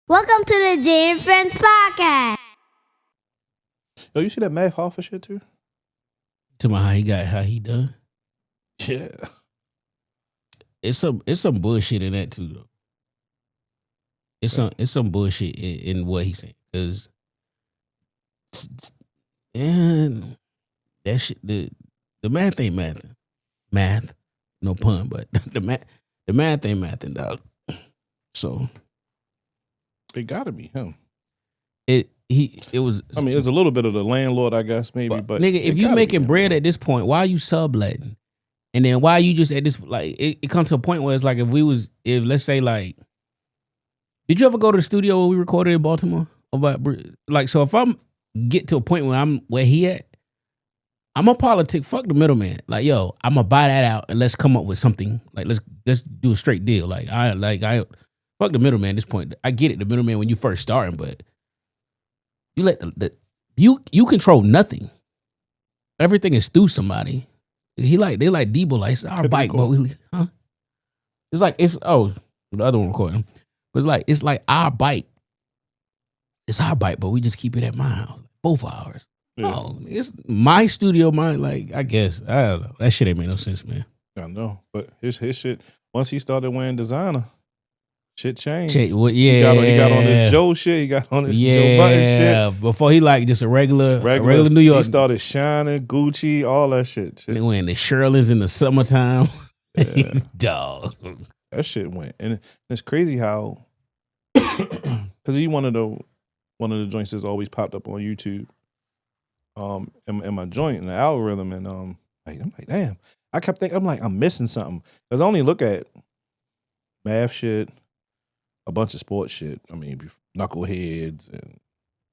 Welcome to the Jay and Friends Podcast. Yo, you see that Math Hoffa shit too? To my how he done. Yeah. It's some bullshit in that too though. It's some bullshit in what he's saying because and that shit the math ain't math, no pun, but the math ain't mathing, dog. So It gotta be him. it was. I mean, it's a little bit of the landlord, I guess, maybe. But nigga, if you making bread at this point, why are you subletting? And then why you just at this, like, it comes to a point where it's like, if let's say, like, did you ever go to the studio where we recorded in Baltimore? Like, so if I'm get to a point where he at, I'm a politic, fuck the middleman. Like, yo, I'm gonna buy that out and let's come up with something. Like, let's do a straight deal. Like, I fuck the middleman at this point. I get it, the middleman when you first starting, but you let you control nothing. Everything is through somebody. They like Debo, like, it's our bike, but huh? It's like the other one recording. But it's like our bike. It's our bike, but we just keep it at my house, both ours. Yeah. Oh, it's my studio, I guess. I don't know. That shit ain't make no sense, man. I know, but his shit. Once he started wearing designer, shit changed. Yeah, he got on his Joe shit. He got on his Joe Button shit. Yeah, before he just a regular New York. He started shining, Gucci, all that shit. They wearing the Shirley's in the summertime. Yeah. Dog. That shit went, and it's crazy how, because he one of the joints that's always popped up on YouTube, in my joint in the algorithm, and I'm like, damn. I kept thinking, I'm missing something because I only look at math shit, a bunch of sports shit. I mean, knuckleheads and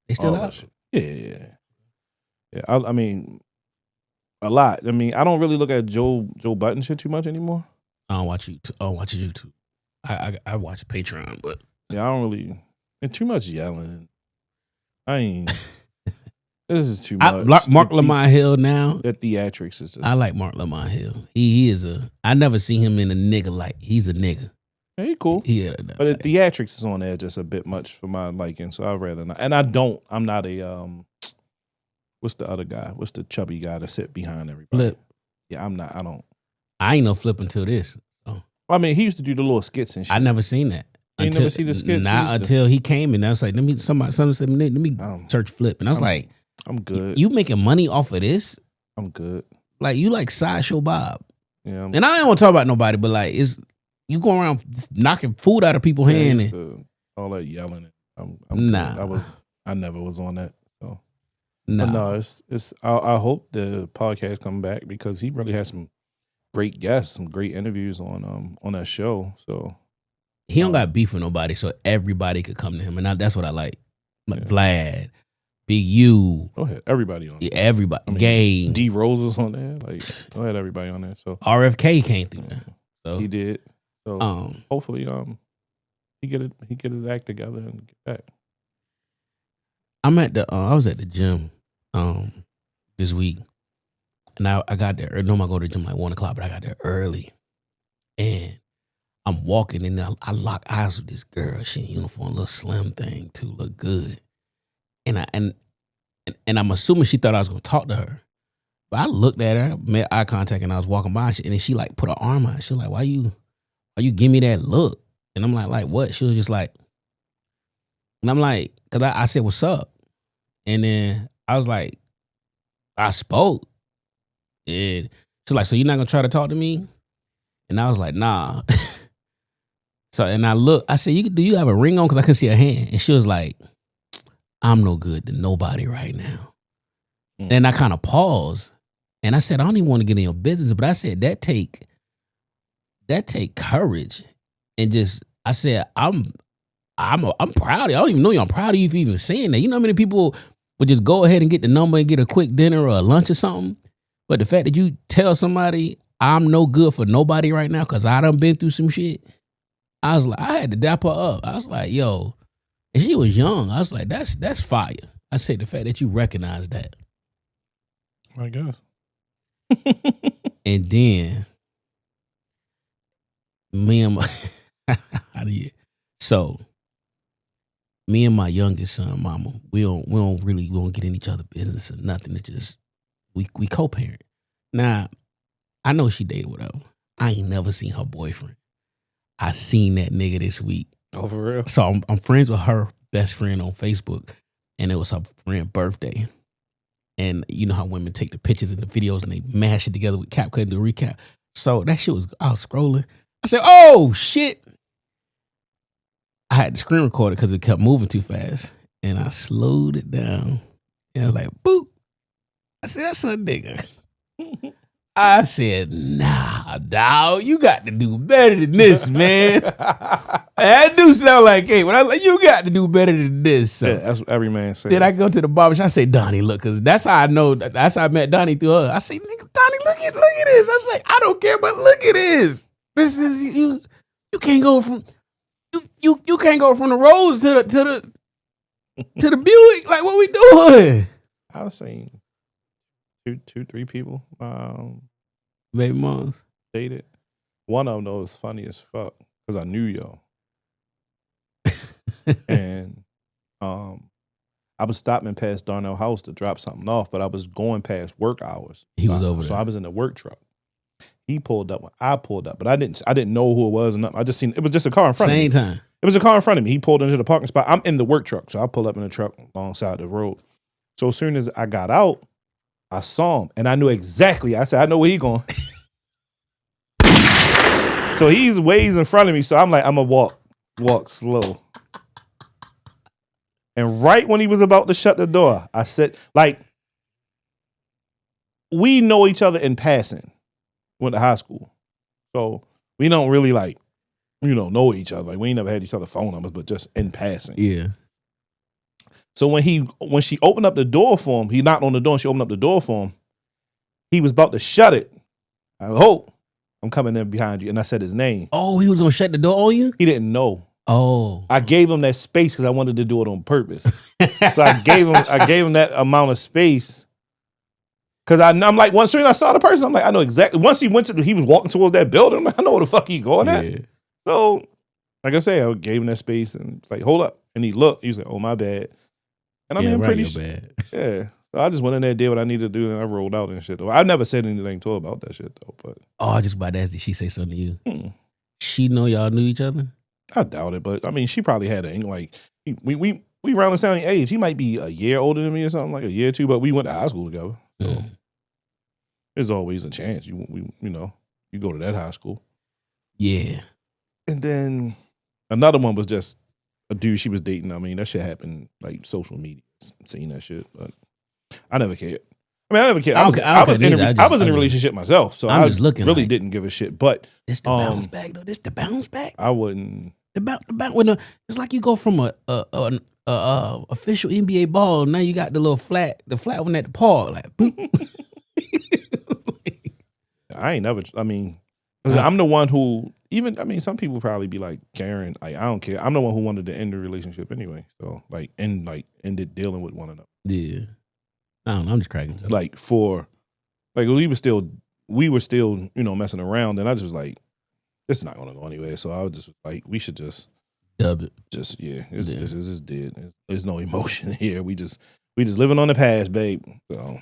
they still out. Shit. Yeah. I mean, a lot. I mean, I don't really look at Joe Button shit too much anymore. I don't watch YouTube. I watch Patreon, but yeah, I don't really. And too much yelling. I ain't. This is too much. Mark Lamont Hill now. The theatrics is just. I like Mark Lamont Hill. He is I never see him in a nigga like he's a nigga. Yeah, he cool. Yeah, but the theatrics is on there just a bit much for my liking, so I'd rather not. And I'm not a what's the other guy? What's the chubby guy that sit behind everybody? Flip. Yeah, I'm not. I ain't no Flip until this. So. I mean, he used to do the little skits and shit. I never seen that. You never see the skits? Not until he came and I was like, somebody said, let me search Flip. And I was like, I'm good. You making money off of this? I'm good. Like, you like Sideshow Bob. Yeah. And I don't want to talk about nobody, but like, you go around knocking food out of people's hand. All that yelling. I'm nah. Good. I never was on that. So. Nah. But no, it's. I hope the podcast come back because he really has some great guests, some great interviews on that show. So he don't got beef with nobody, so everybody could come to him, and that's what I like. Like Vlad, Big U. Go ahead, everybody on. Yeah, everybody. I mean, Game. D Rose was on there. Like, go ahead, everybody on there. So RFK came through there. So he did. So hopefully, he get his act together and get back. I'm at the. I was at the gym, this week, and I got there. Normally I go to the gym like 1:00, but I got there early, and I'm walking and I lock eyes with this girl. She in uniform, little slim thing too, look good, and I'm assuming she thought I was gonna talk to her, but I looked at her, made eye contact, and I was walking by, and then she like put her arm out. She was like, "Why you give me that look?" And I'm like what? She was just like, and I'm like, cause I said, "What's up?" And then I was like, I spoke, and she's like, "So you're not gonna try to talk to me?" And I was like, "Nah." So, and I said, do you have a ring on? Because I couldn't see her hand. And she was like, "I'm no good to nobody right now." And I kind of paused. And I said, "I don't even want to get in your business." But I said, that take courage. And just, I said, I'm proud of you. I don't even know you. I'm proud of you for even saying that. You know how many people would just go ahead and get the number and get a quick dinner or a lunch or something? But the fact that you tell somebody, I'm no good for nobody right now because I done been through some shit. I was like, I had to dap her up. I was like, yo, and she was young. I was like, that's fire. I said, the fact that you recognize that. I guess. And then me and my so me and my youngest son, mama, we don't get in each other's business or nothing. It's just we co-parent. Now, I know she dated whatever. I ain't never seen her boyfriend. I seen that nigga this week. Oh, for real? So I'm friends with her best friend on Facebook, and it was her friend's birthday. And you know how women take the pictures and the videos and they mash it together with CapCut and do a recap. So that shit was, I was scrolling. I said, oh shit. I had to screen record it because it kept moving too fast. And I slowed it down. And I was like, boop. I said, that's a nigga. I said, nah, dawg, you got to do better than this, man. I do sound like, hey, when I was like, you got to do better than this. So Yeah, that's what every man says. then I go to the barbershop. I say, Donnie, look, because that's how I know. That's how I met Donnie through her. I say, nigga, Donnie, look at this. I was like, I don't care, but look at this. This is you. You can't go from you can't go from the Rose to the Buick. Like, what we doing? I was saying two, three people Baby moms. dated. One of them though was funny as fuck because I knew y'all. And I was stopping past Darnell House to drop something off, but I was going past work hours. He was over there. So I was in the work truck. He pulled up when I pulled up, but I didn't know who it was. And I just seen it was just a car in front of me. Same time. It was a car in front of me. He pulled into the parking spot. I'm in the work truck, so I pulled up in the truck alongside the road. So as soon as I got out, I saw him, and I knew exactly. I said, I know where he going. So he's ways in front of me, so I'm like, I'm gonna walk slow. And right when he was about to shut the door, I said, like, we know each other in passing. Went to high school. So we don't really like, know each other. Like we ain't never had each other's phone numbers, but just in passing. Yeah. So when she opened up the door for him, he knocked on the door and she opened up the door for him. He was about to shut it. I hope I'm coming in behind you. And I said his name. Oh, he was gonna shut the door on you? He didn't know. Oh. I gave him that space because I wanted to do it on purpose. So I gave him that amount of space. Cause I'm like, once soon as I saw the person, I'm like, I know exactly. Once he was walking towards that building, I'm like, I know where the fuck he going at. So, like I say, I gave him that space and it's like, hold up. And he looked, he was like, oh, my bad. And I mean, I'm pretty sure. Yeah. So I just went in there, did what I needed to do, and I rolled out and shit. Though I never said anything to her about that shit though. But I just about to ask, did she say something to you? She know y'all knew each other? I doubt it, but I mean, she probably had a like we around the same age. He might be a year older than me or something, like a year or two, but we went to high school together. So there's always a chance you go to that high school. Yeah. And then another one was just a dude she was dating. I mean, that shit happened like social media, seeing that shit, but I never cared. I mean, I never cared. I was in a relationship myself, so I really didn't give a shit. But this the bounce back though. This the bounce back. I wouldn't. It's like you go from a official NBA ball. Now you got the flat one at the park. Like, boop. I ain't never. I mean, cause I'm the one who some people probably be like, Karen, like, I don't care. I'm the one who wanted to end the relationship anyway. So ended dealing with one another. Yeah. I don't know. I'm just cracking. We were still, messing around, and I just was like, this is not gonna go anywhere. So I was just like, we should just dub it. It's just dead. There's no emotion here. We just living on the past, babe. So.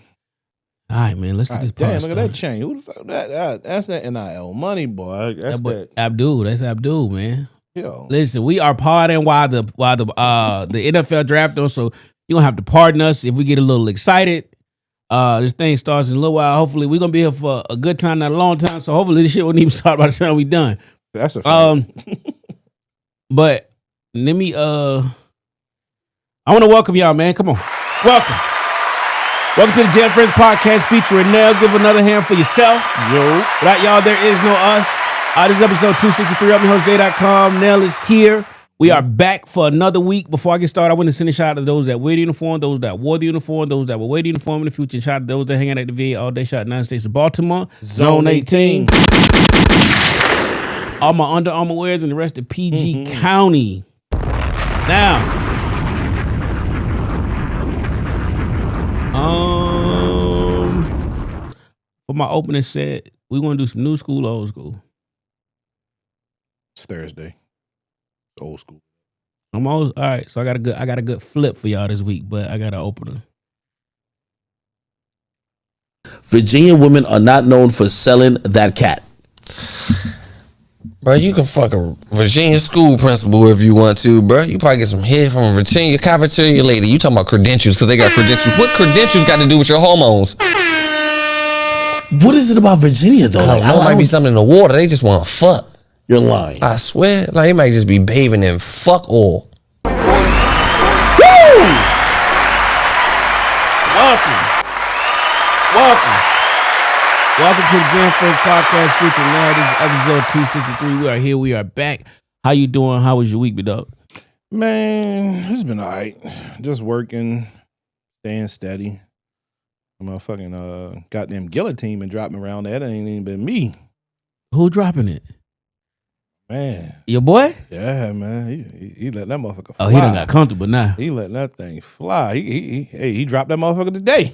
All right, man. Let's get this party Damn, look at that chain. Who the fuck that's that NIL money, boy. That's Abdul. That's Abdul, man. Yo. Listen, we are partying while the NFL draft on, so you're gonna have to pardon us if we get a little excited. This thing starts in a little while. Hopefully, we're gonna be here for a good time, not a long time. So hopefully, this shit won't even start by the time we done. That's a fact. But let me. I want to welcome y'all, man. Come on, welcome to the Jam Friends Podcast featuring Nell. Give another hand for yourself. Yo, without y'all, there is no us. This is episode 263 of HostJ.com. Nell is here. We are back for another week. Before I get started, I want to send a shout out to those that wear the uniform, those that wore the uniform, those that will wear the uniform in the future. Shout out to those that hang out at the VA all day. Shout out to United States of Baltimore. Zone 18. All my Under Armour wears and the rest of PG County. Now, for my opening set, we want to do some new school, old school. It's Thursday. Old school. I'm always all right. So I got a good flip for y'all this week, but I got to open her. Virginia women are not known for selling that cat. Bro, you can fuck a Virginia school principal if you want to, bro. You probably get some head from a Virginia cafeteria lady. You talking about credentials because they got credentials. What credentials got to do with your hormones? What is it about Virginia, though? I don't know. It might be something in the water. They just want to fuck. You're lying. I swear. Like, they might just be bathing in fuck oil. Welcome to the FriendsPodcast featuring Nell. This is episode 263. We are here. We are back. How you doing? How was your week, dog? Man, it's been all right. Just working, staying steady. Motherfucking goddamn Guillotine been dropping around. That ain't even been me. Who dropping it? Man. Your boy? Yeah, man. He let that motherfucker fly. Oh, he done got comfortable now. He let that thing fly. He dropped that motherfucker today.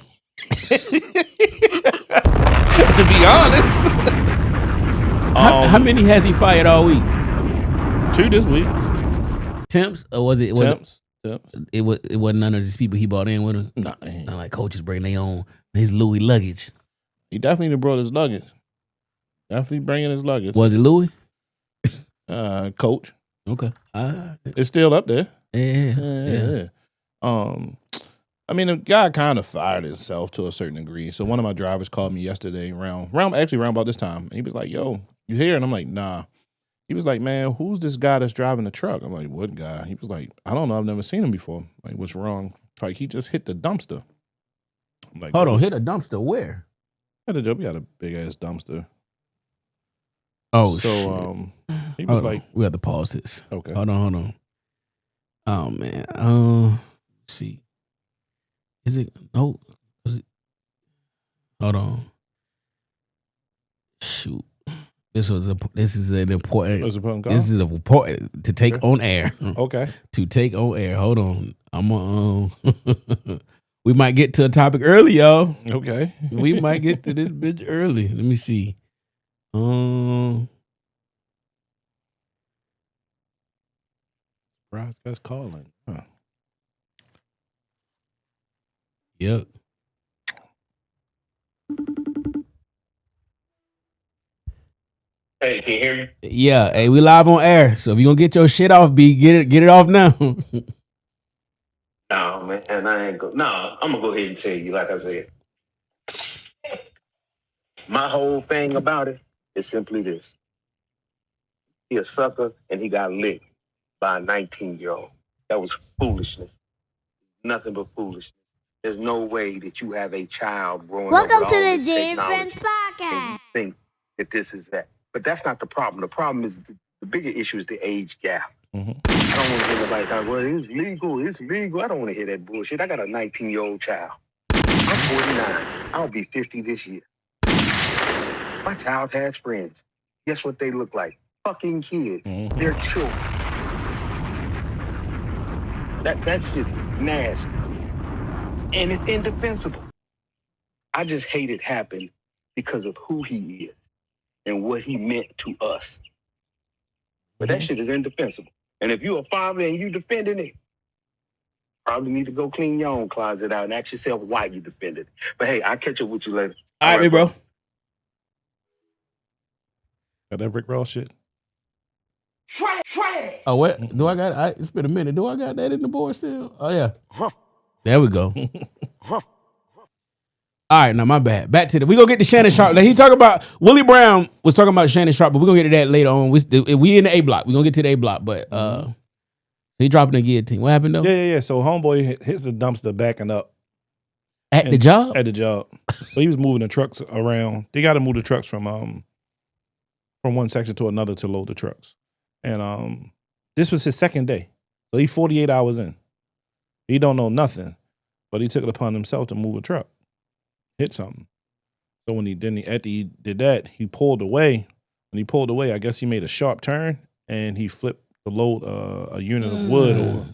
To be honest. How many has he fired all week? 2 this week. Temps? Or was it? Temps. It wasn't none of these people he brought in with him? Nah. Not like coaches bring their own, his Louis luggage. He definitely brought his luggage. Definitely bringing his luggage. Was it Louis? Coach. Okay. It's still up there. Yeah. I mean, the guy kind of fired himself to a certain degree. So one of my drivers called me yesterday around about this time. And he was like, yo, you here? And I'm like, nah. He was like, man, who's this guy that's driving the truck? I'm like, what guy? He was like, I don't know. I've never seen him before. Like, what's wrong? Like, he just hit the dumpster. I'm like, hold on, hit a dumpster where? At the job, we had a big ass dumpster. Oh, so he was like, we have to pause this. Okay. Hold on. Oh man. Let's see. Is it no? Hold on. Shoot. This is an important. call? This is important to take on air. Okay. To take on air. Hold on. I'm we might get to a topic early, y'all. Okay. We might get to this bitch early. Let me see. That's calling. Huh. Yep. Hey, can you hear me? Yeah, hey, we live on air. So if you gonna get your shit off, get it off now. No, man, and I ain't go. No, I'm gonna go ahead and tell you, like I said, my whole thing about it is simply this: he a sucker, and he got licked by a 19-year-old. That was foolishness. Nothing but foolishness. There's no way that you have a child growing up Welcome with to all the this Jay and technology Friends and Podcast. you think that this is that. But that's not the problem. The problem is the bigger issue is the age gap. Mm-hmm. I don't want to hear nobody talk, well, it's legal. I don't want to hear that bullshit. I got a 19-year-old child. I'm 49. I'll be 50 this year. My child has friends. Guess what they look like? Fucking kids. Mm-hmm. They're children. That shit is nasty. And it's indefensible. I just hate it happen because of who he is and what he meant to us. But that shit is indefensible. And if you're a father and you defending it, probably need to go clean your own closet out and ask yourself why you defended it. But hey, I'll catch up with you later. All right, bro. Got that Rick Ross shit? Oh, what? Do I got it's been a minute. Do I got that in the board still? Oh, yeah. There we go. All right, now my bad. Back to we gonna get to Shannon Sharpe. Like, he talking about Willie Brown was talking about Shannon Sharpe, but we're gonna get to that later on. We in the A block. We're gonna get to the A block, but he dropping the guillotine. What happened though? Yeah. So homeboy hits the dumpster backing up. At the job? At the job. So he was moving the trucks around. They gotta move the trucks from one section to another to load the trucks. And this was his second day. So he 48 hours in. He don't know nothing. But he took it upon himself to move a truck. Hit something. So when after he did that, he pulled away. When he pulled away, I guess he made a sharp turn and he flipped the load a unit of wood over.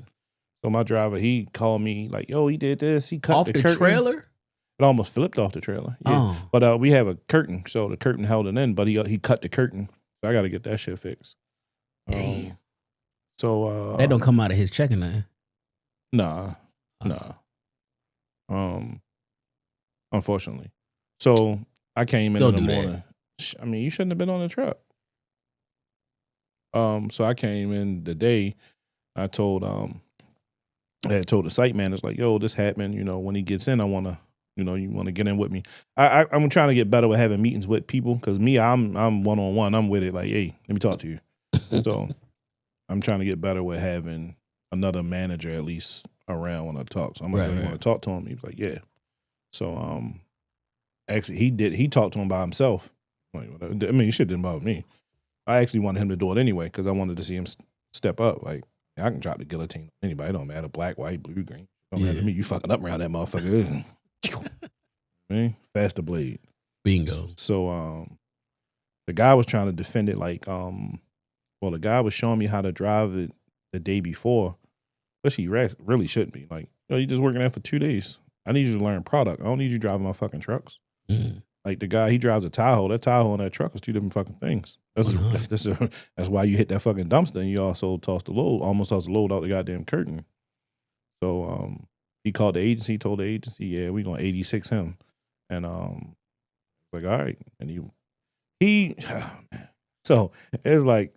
So my driver, he called me like, yo, he did this. He cut off the the curtain. trailer? It almost flipped off the trailer. Yeah. Oh. But we have a curtain, so the curtain held it in, but he cut the curtain. So I got to get that shit fixed. Damn. So That don't come out of his checking line. Nah. Unfortunately. So I came in Don't the do that. morning. I mean, you shouldn't have been on the truck. So I came in the day. I told I had told the site manager, like, yo, this happened. You know, when he gets in, I want to, you know, you want to get in with me. I'm trying to get better with having meetings with people because I'm one-on-one. I'm with it. Like, hey, let me talk to you. So I'm trying to get better with having another manager at least around when I talk. So I'm like, you want to talk to him? He was like, yeah. So actually he talked to him by himself. Like, I mean, you shouldn't bother me. I actually wanted him to do it anyway because I wanted to see him step up. Like, I can drop the guillotine on anybody. It don't matter. Black, white, blue, green. Don't matter to me. You fucking up around that motherfucker. Man, faster blade. Bingo. So the guy was trying to defend it like the guy was showing me how to drive it the day before, which he really shouldn't be. Like, you know, you just working there for 2 days. I need you to learn product. I don't need you driving my fucking trucks. Like the guy, he drives a Tahoe. That Tahoe and that truck is two different fucking things. That's why you hit that fucking dumpster and you also almost tossed the load out the goddamn curtain. So he called the agency, told the agency, yeah, we gonna 86 him. And like, all right. And he so it's like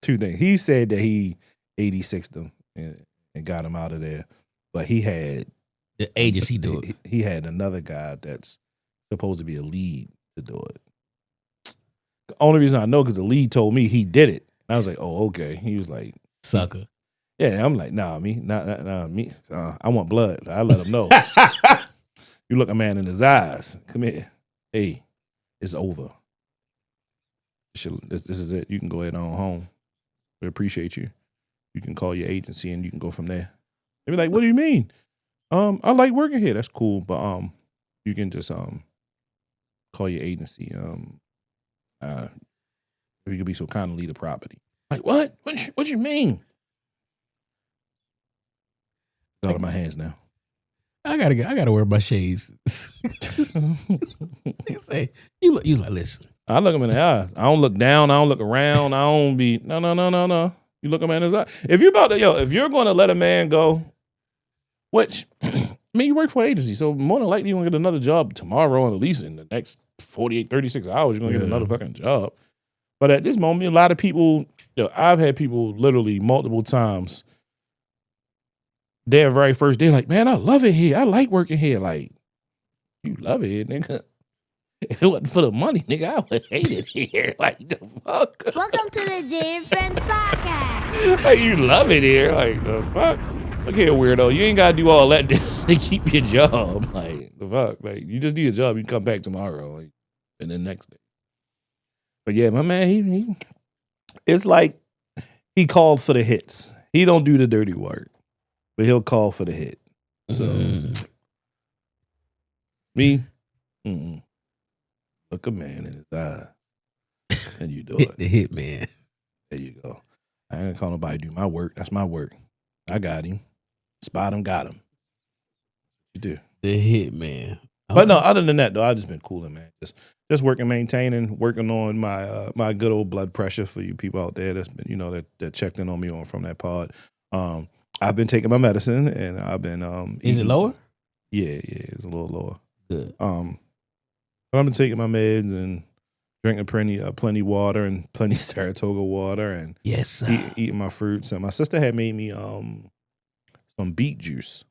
two things. He said that he 86'd them and got him out of there. But he had the agency do it. He had another guy that's supposed to be a lead to do it. The only reason I know because the lead told me he did it. And I was like, oh, okay. He was like, sucker. Yeah, I'm like, nah, me. I want blood. I let him know. You look a man in his eyes. Come here. Hey, it's over. This is it. You can go ahead on home. We appreciate you. You can call your agency and you can go from there. They be like, what do you mean? I like working here. That's cool, but you can just call your agency. If you could be so kind to leave the property. Like, what? What you mean? It's out of my hands now. I gotta wear my shades. You say you like, listen. I look him in the eyes. I don't look down. I don't look around. I don't be no. You look him in his eye. If you're if you're going to let a man go, which I mean, you work for an agency, so more than likely you're gonna get another job tomorrow, and at least in the next 48, 36 hours, you're gonna get another fucking job. But at this moment, a lot of people, I've had people literally multiple times. Their very first day, like, man, I love it here. I like working here. Like, you love it here, nigga. If it wasn't for the money, nigga, I would hate it here. Like, the fuck? Welcome to the Jay and Friends Podcast. Like, you love it here. Like, the fuck? Look here, weirdo. You ain't got to do all that to keep your job. Like, the fuck? Like, you just do your job. You come back tomorrow. Like, and then next day. But yeah, my man, he it's like he called for the hits. He don't do the dirty work. But he'll call for the hit. So, me, look a man in his eye. And you do it. The hit man. There you go. I ain't gonna call nobody do my work. That's my work. I got him. Spot him, got him. You do. The hit man. But no, other than that, though, I've just been cooling, man. Just working, maintaining, working on my my good old blood pressure for you people out there that's been, that checked in on me from that pod. I've been taking my medicine and I've been Is it lower? Yeah, it's a little lower. Good. But I've been taking my meds and drinking plenty water and plenty Saratoga water and yes, eating my fruits. And my sister had made me some beet juice,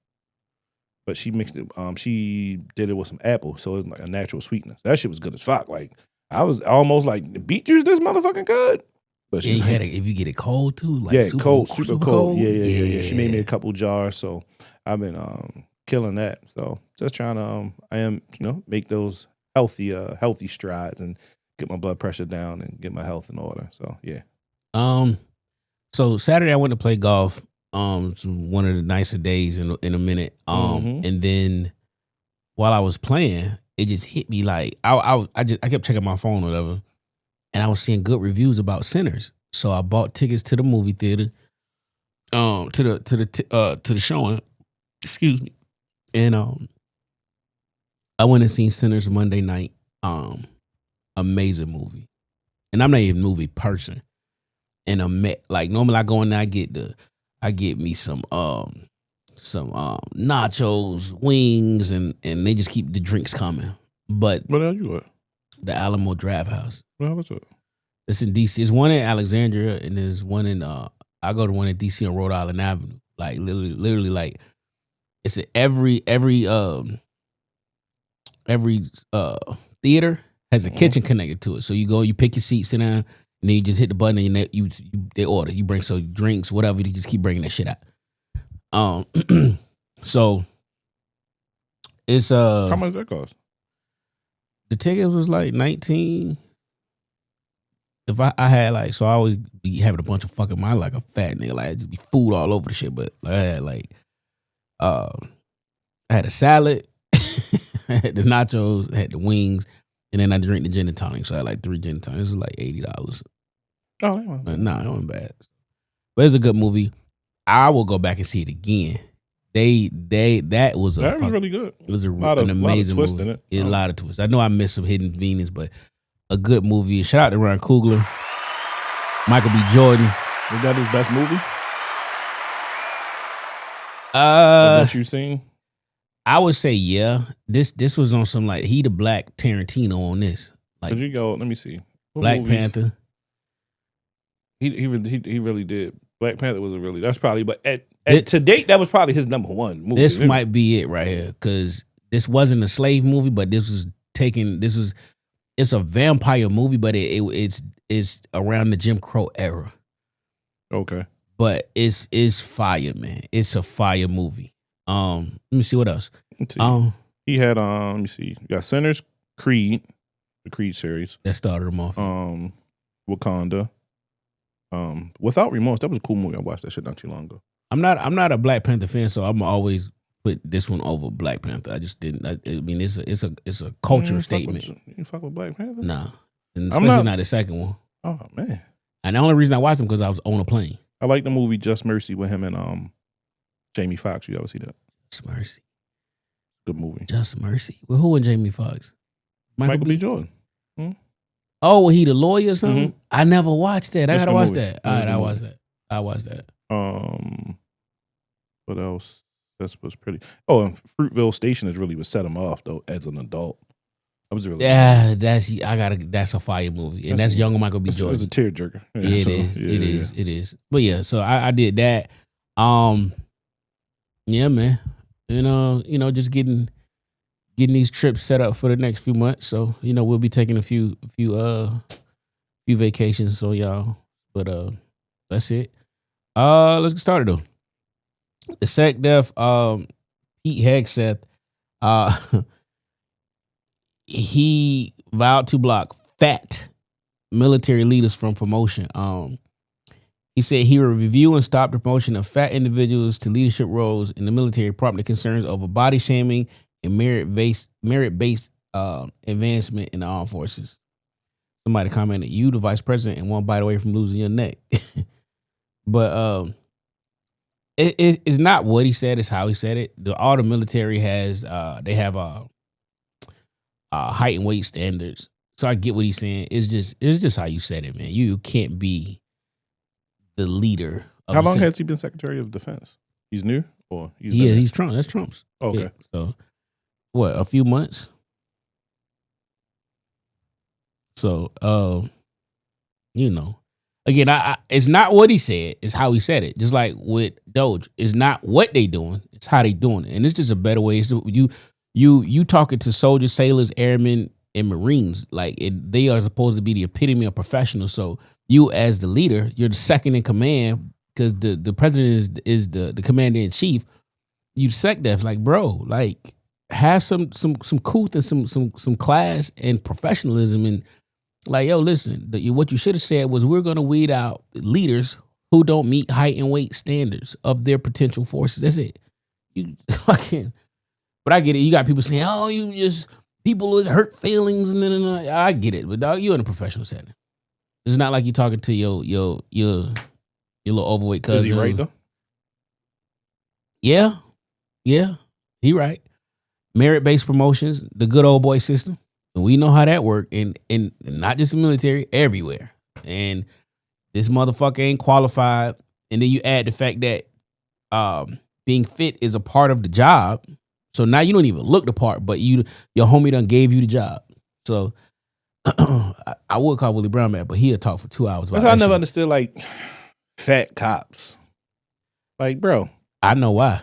but she mixed it. She did it with some apple, so it's like a natural sweetness. That shit was good as fuck. Like I was almost like, the beet juice, this motherfucking good. But yeah, if you get it cold too, like super cold. Yeah. She made me a couple jars, so I've been killing that. So just trying to I am make those healthy strides and get my blood pressure down and get my health in order. So yeah. So Saturday I went to play golf. It's one of the nicer days in a minute. And then while I was playing, it just hit me like I kept checking my phone or whatever. And I was seeing good reviews about Sinners, so I bought tickets to the movie theater, to the showing. Excuse me. And I went and seen Sinners Monday night. Amazing movie, and I'm not even a movie person, and like normally I go in there, I get me some nachos, wings, and they just keep the drinks coming. But Where the hell you at? the Alamo Draft House. Where the hell is it? It's in DC. It's one in Alexandria, and there's one in I go to one in DC on Rhode Island Avenue. Like literally like it's every theater has a kitchen connected to it. So you go, you pick your seat, sit down, and then you just hit the button and they order. You bring drinks, whatever. You just keep bringing that shit out. So it's How much does that cost? the tickets was like 19. If I had like, so I always be having a bunch of fucking money like a fat nigga, like just be food all over the shit. But I had like, I had a salad, I had the nachos, I had the wings, and then I drink the gin and tonic. So I had like 3 gin and tonics. It was like $80. Oh, that wasn't Nah, it wasn't bad. But it's a good movie. I will go back and see it again. That was really good. It was an an amazing twist movie. in it. A lot of twists. I know I missed some hidden Venus, but a good movie. Shout out to Ryan Coogler, Michael B. Jordan. Was that his best movie that you've seen? I would say yeah. This was on some like he the Black Tarantino on this. Like Could you go? Let me see. What Black movies? Panther. He really did. Black Panther was that's probably, but to date, that was probably his number one movie. This might be it right here because this wasn't a slave movie, but it's a vampire movie, but it's around the Jim Crow era. Okay. But it's fire, man. It's a fire movie. Let me see what else. Let's see. He had let me see. You got Sinners, Creed, the Creed series. That started him off. Wakanda. Without Remorse, that was a cool movie. I watched that shit not too long ago. I'm not a Black Panther fan, so I'm always put this one over Black Panther. I just didn't. I mean, it's a culture statement. You fuck with Black Panther? Nah, and especially not the second one. Oh man! And the only reason I watched him because I was on a plane. I like the movie Just Mercy with him and Jamie Foxx. You ever see that? Just Mercy. Good movie. Just Mercy. Well, who and Jamie Foxx? Michael B. Jordan. Oh, he the lawyer or something? Mm-hmm. I never watched that. I gotta watch that. All right, I watched that. What else? That was pretty. Oh, and Fruitville Station is really what set him off though as an adult. That was really. Yeah, that's a fire movie, and that's younger Michael B. Jordan. It was a tearjerker. Yeah, it is. But yeah, so I did that. Yeah, man. And just getting these trips set up for the next few months. So, we'll be taking a few vacations on y'all. But that's it. Let's get started though. The Sec Def, Pete Hegseth, he vowed to block fat military leaders from promotion. He said he will review and stop the promotion of fat individuals to leadership roles in the military, prompting concerns over body shaming and merit-based advancement in the armed forces. Somebody commented, "You, the vice president, and 1 bite away from losing your neck." But it's not what he said; it's how he said it. All the military has they have height and weight standards. So I get what he's saying. It's just how you said it, man. You can't be the leader. How long has he been Secretary of Defense? He's new, or he's Trump. That's Trump's. Okay. Yeah. So what? A few months. So again, I it's not what he said, it's how he said it. Just like with Doge, it's not what they doing, it's how they doing it. And it's just a better way. So you talking to soldiers, sailors, airmen, and Marines, like they are supposed to be the epitome of professionals. So you as the leader, you're the second in command because the president is the commander in chief. You sec def, like, bro, like have some couth and some class and professionalism, and like, yo, listen, what you should have said was we're going to weed out leaders who don't meet height and weight standards of their potential forces. That's it. You fucking, but I get it. You got people saying, oh, you just people with hurt feelings, and then I get it. But dog, you're in a professional setting. It's not like you're talking to your little overweight cousin. Is he right though? Yeah, he right. Merit-based promotions, the good old boy system. And we know how that works, and not just the military, everywhere. And this motherfucker ain't qualified, and then you add the fact that being fit is a part of the job. So now you don't even look the part, but your homie done gave you the job. So I would call Willie Brown mad, but he'll talk for 2 hours about That's why I that never shit. understood like fat cops. Like, bro, I know why.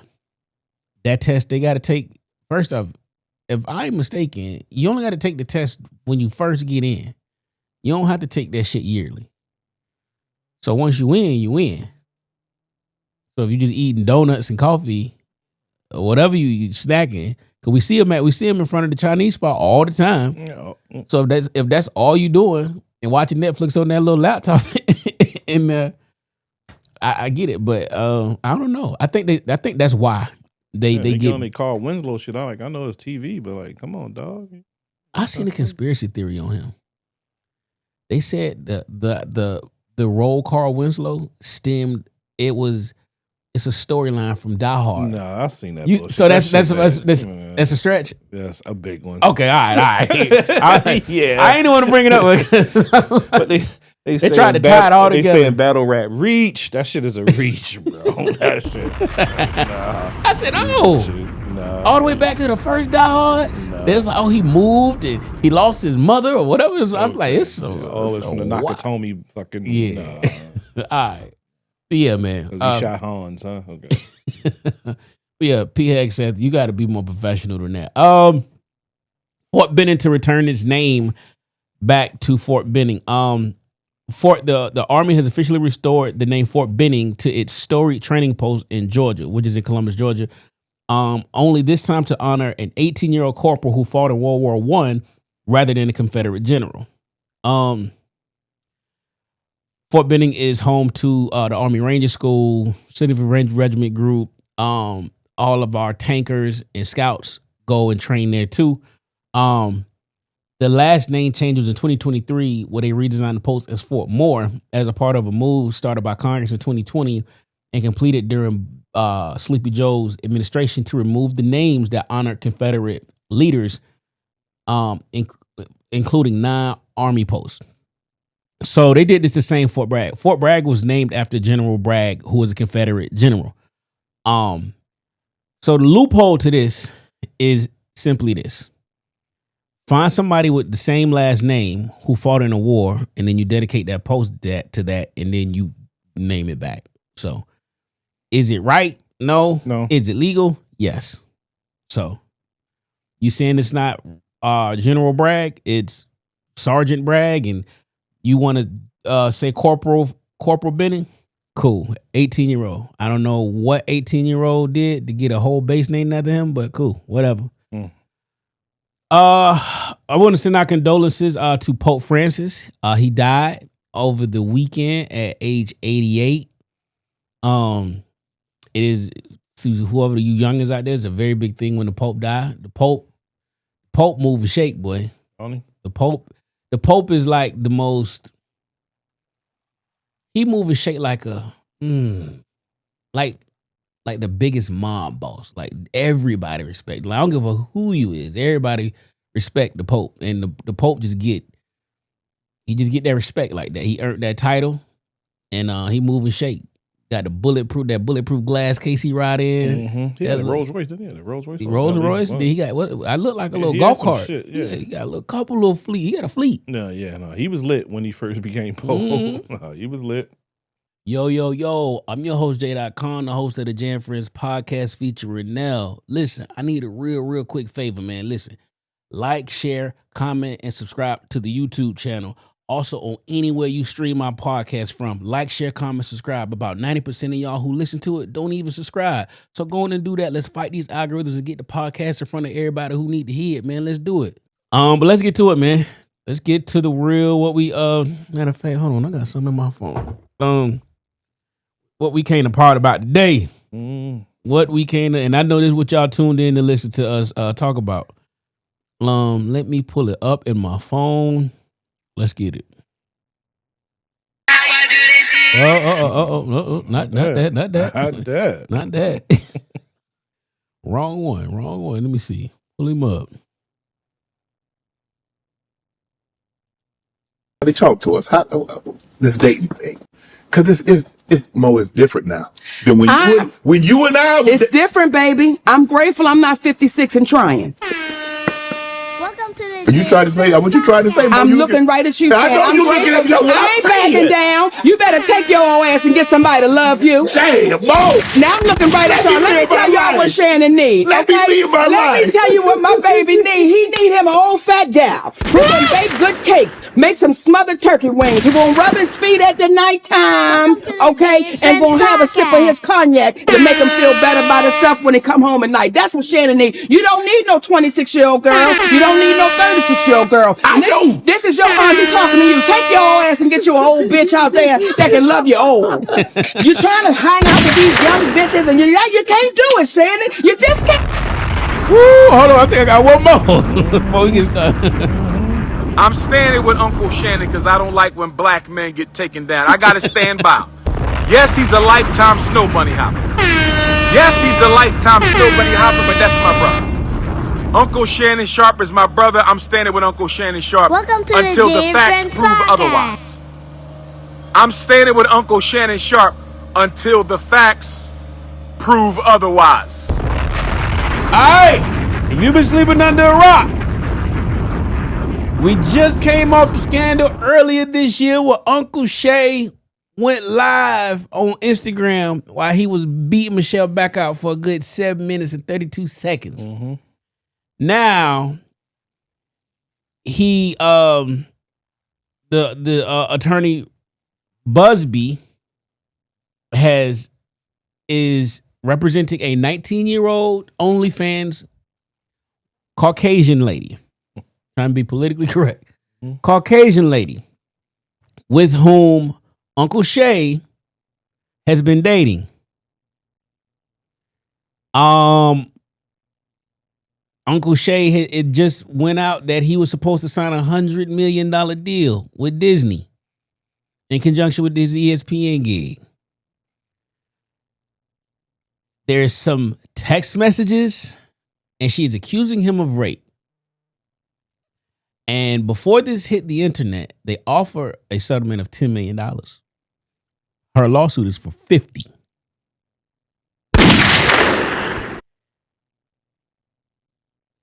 That test they got to take. First off, if I'm mistaken, you only got to take the test when you first get in. You don't have to take that shit yearly. So once you win, you win. So if you're just eating donuts and coffee or whatever you snacking, because we see him in front of the Chinese spot all the time. you know, So if that's all you doing and watching Netflix on that little laptop, and I get it, but I don't know. I think that's why they they get. only call Winslow shit. I know it's TV, but like, come on, dog. I seen a conspiracy theory on him. They said the role Carl Winslow stemmed. It's a storyline from Die Hard. No, I've seen that. So that's bullshit. a stretch. That's a big one. Okay, all right. Yeah, I ain't want to bring it up, but they tried to tie it all together. They saying battle rap reach. That shit is a reach, bro. That shit. Nah. I said, oh, Nah. all the way back to the first Die Hard. Nah. There's like, he moved and he lost his mother or whatever. I was like, it's so all it's from the Nakatomi fucking. Yeah. Nah. All right. Yeah, man. 'Cause he shot Hans, huh? Okay. Yeah, P. Hegseth, you got to be more professional than that. Fort Benning to return its name back to Fort Benning. The Army has officially restored the name Fort Benning to its storied training post in Georgia, which is in Columbus, Georgia. Only this time to honor an 18-year-old corporal who fought in World War I rather than a Confederate general. Fort Benning is home to the Army Ranger School, City Ranger Regiment Group. All of our tankers and scouts go and train there too. The last name change was in 2023, where they redesigned the post as Fort Moore as a part of a move started by Congress in 2020 and completed during Sleepy Joe's administration to remove the names that honored Confederate leaders, including 9 Army posts. So they did this the same Fort Bragg. Fort Bragg was named after General Bragg, who was a Confederate general. So the loophole to this is simply this. Find somebody with the same last name who fought in a war, and then you dedicate that post to that, and then you name it back. So is it right? No. Is it legal? Yes. So you saying it's not General Bragg, it's Sergeant Bragg, and you want to say Corporal Benning? Cool. 18-year-old. I don't know what 18-year-old did to get a whole base named after him, but cool. Whatever. I want to send our condolences to Pope Francis. He died over the weekend at age 88. It is, whoever you youngins out there, is a very big thing when the Pope died. The Pope move and shake, boy. Tony? The Pope is like the most. He move and shake like a like the biggest mob boss. Like everybody respect. Like I don't give a who you is. Everybody respect the Pope, and the Pope just get that respect like that. He earned that title, and he move and shake. Got the bulletproof glass case he ride in. Mm-hmm. He had a Rolls Royce, didn't he? The Rolls Royce. Rolls Royce. Then he got what? I look like a little golf cart. Shit, yeah, he got a couple little fleet. He got a fleet. No, he was lit when he first became Pope. Mm-hmm. He was lit. Yo, I'm your host, J.Con, the host of the Jam Friends podcast featuring Nell. Listen, I need a real quick favor, man. Listen, like, share, comment, and subscribe to the YouTube channel. Also, on anywhere you stream my podcast from, like, share, comment, subscribe. About 90% of y'all who listen to it don't even subscribe. So go on and do that. Let's fight these algorithms and get the podcast in front of everybody who need to hear it, man. Let's do it. But let's get to it, man. Let's get to the real, what we, matter of fact, hold on. I got something in my phone. What we came to part about today. What we came to, and I know this is what y'all tuned in to listen to us talk about. Let me pull it up in my phone. Let's get it. Not that. Wrong one. Let me see. Pull him up. They talk to us. How this dating thing? Because it's Mo is different now than when you and I. It's different, baby. I'm grateful I'm not 56 and trying. Welcome to the Are you trying to say? What you trying to say? Mo? I'm looking right at you. I know fam. you looking at me. I ain't backing down. You better take your old ass and get somebody to love you. Damn, Mo. Now I'm looking right at y'all. Let me tell y'all what Shannon needs. Let me live my Let me life. tell you what my baby needs. He need him an old fat gal who can bake good cakes, make some smothered turkey wings, who gonna rub his feet at the nighttime, okay, and gonna have a sip of his cognac to make him feel better about himself when he come home at night. That's what Shannon needs. You don't need no 26-year-old girl. You don't need no 36-year-old girl. This is your auntie talking to you. Take your old ass and get you an old bitch out there that can love you old. You trying to hang out with these young bitches and you can't do it, Shannon. You just can't. Woo, hold on, I think I got one more before we get started. I'm standing with Uncle Shannon because I don't like when black men get taken down. I gotta stand by him. Yes, he's a lifetime snow bunny hopper. Yes, he's a lifetime snow bunny hopper, but that's my brother. Uncle Shannon Sharpe is my brother. I'm standing with Uncle Shannon Sharpe Welcome to until the the Jane facts Friends prove Podcast. otherwise. I'm standing with Uncle Shannon Sharpe until the facts prove otherwise. Alright, if you've been sleeping under a rock, we just came off the scandal earlier this year where Uncle Shay went live on Instagram while he was beating Michelle back out for a good 7 minutes and 32 seconds. Mm-hmm. Now, he the attorney Busby is representing a 19-year-old OnlyFans Caucasian lady. Trying to be politically correct. Caucasian lady with whom Uncle Shay has been dating. Uncle Shay, it just went out that he was supposed to sign $100 million deal with Disney in conjunction with this ESPN gig. There's some text messages, and she's accusing him of rape. And before this hit the internet, they offer a settlement of $10 million. Her lawsuit is for $50 million.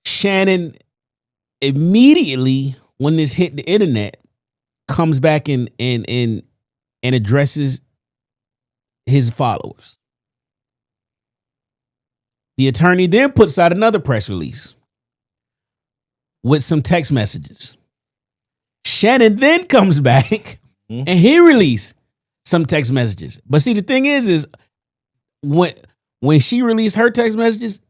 Shannon immediately, when this hit the internet, comes back and addresses his followers. The attorney then puts out another press release with some text messages. Shannon then comes back and he released some text messages. But see, the thing is when she released her text messages,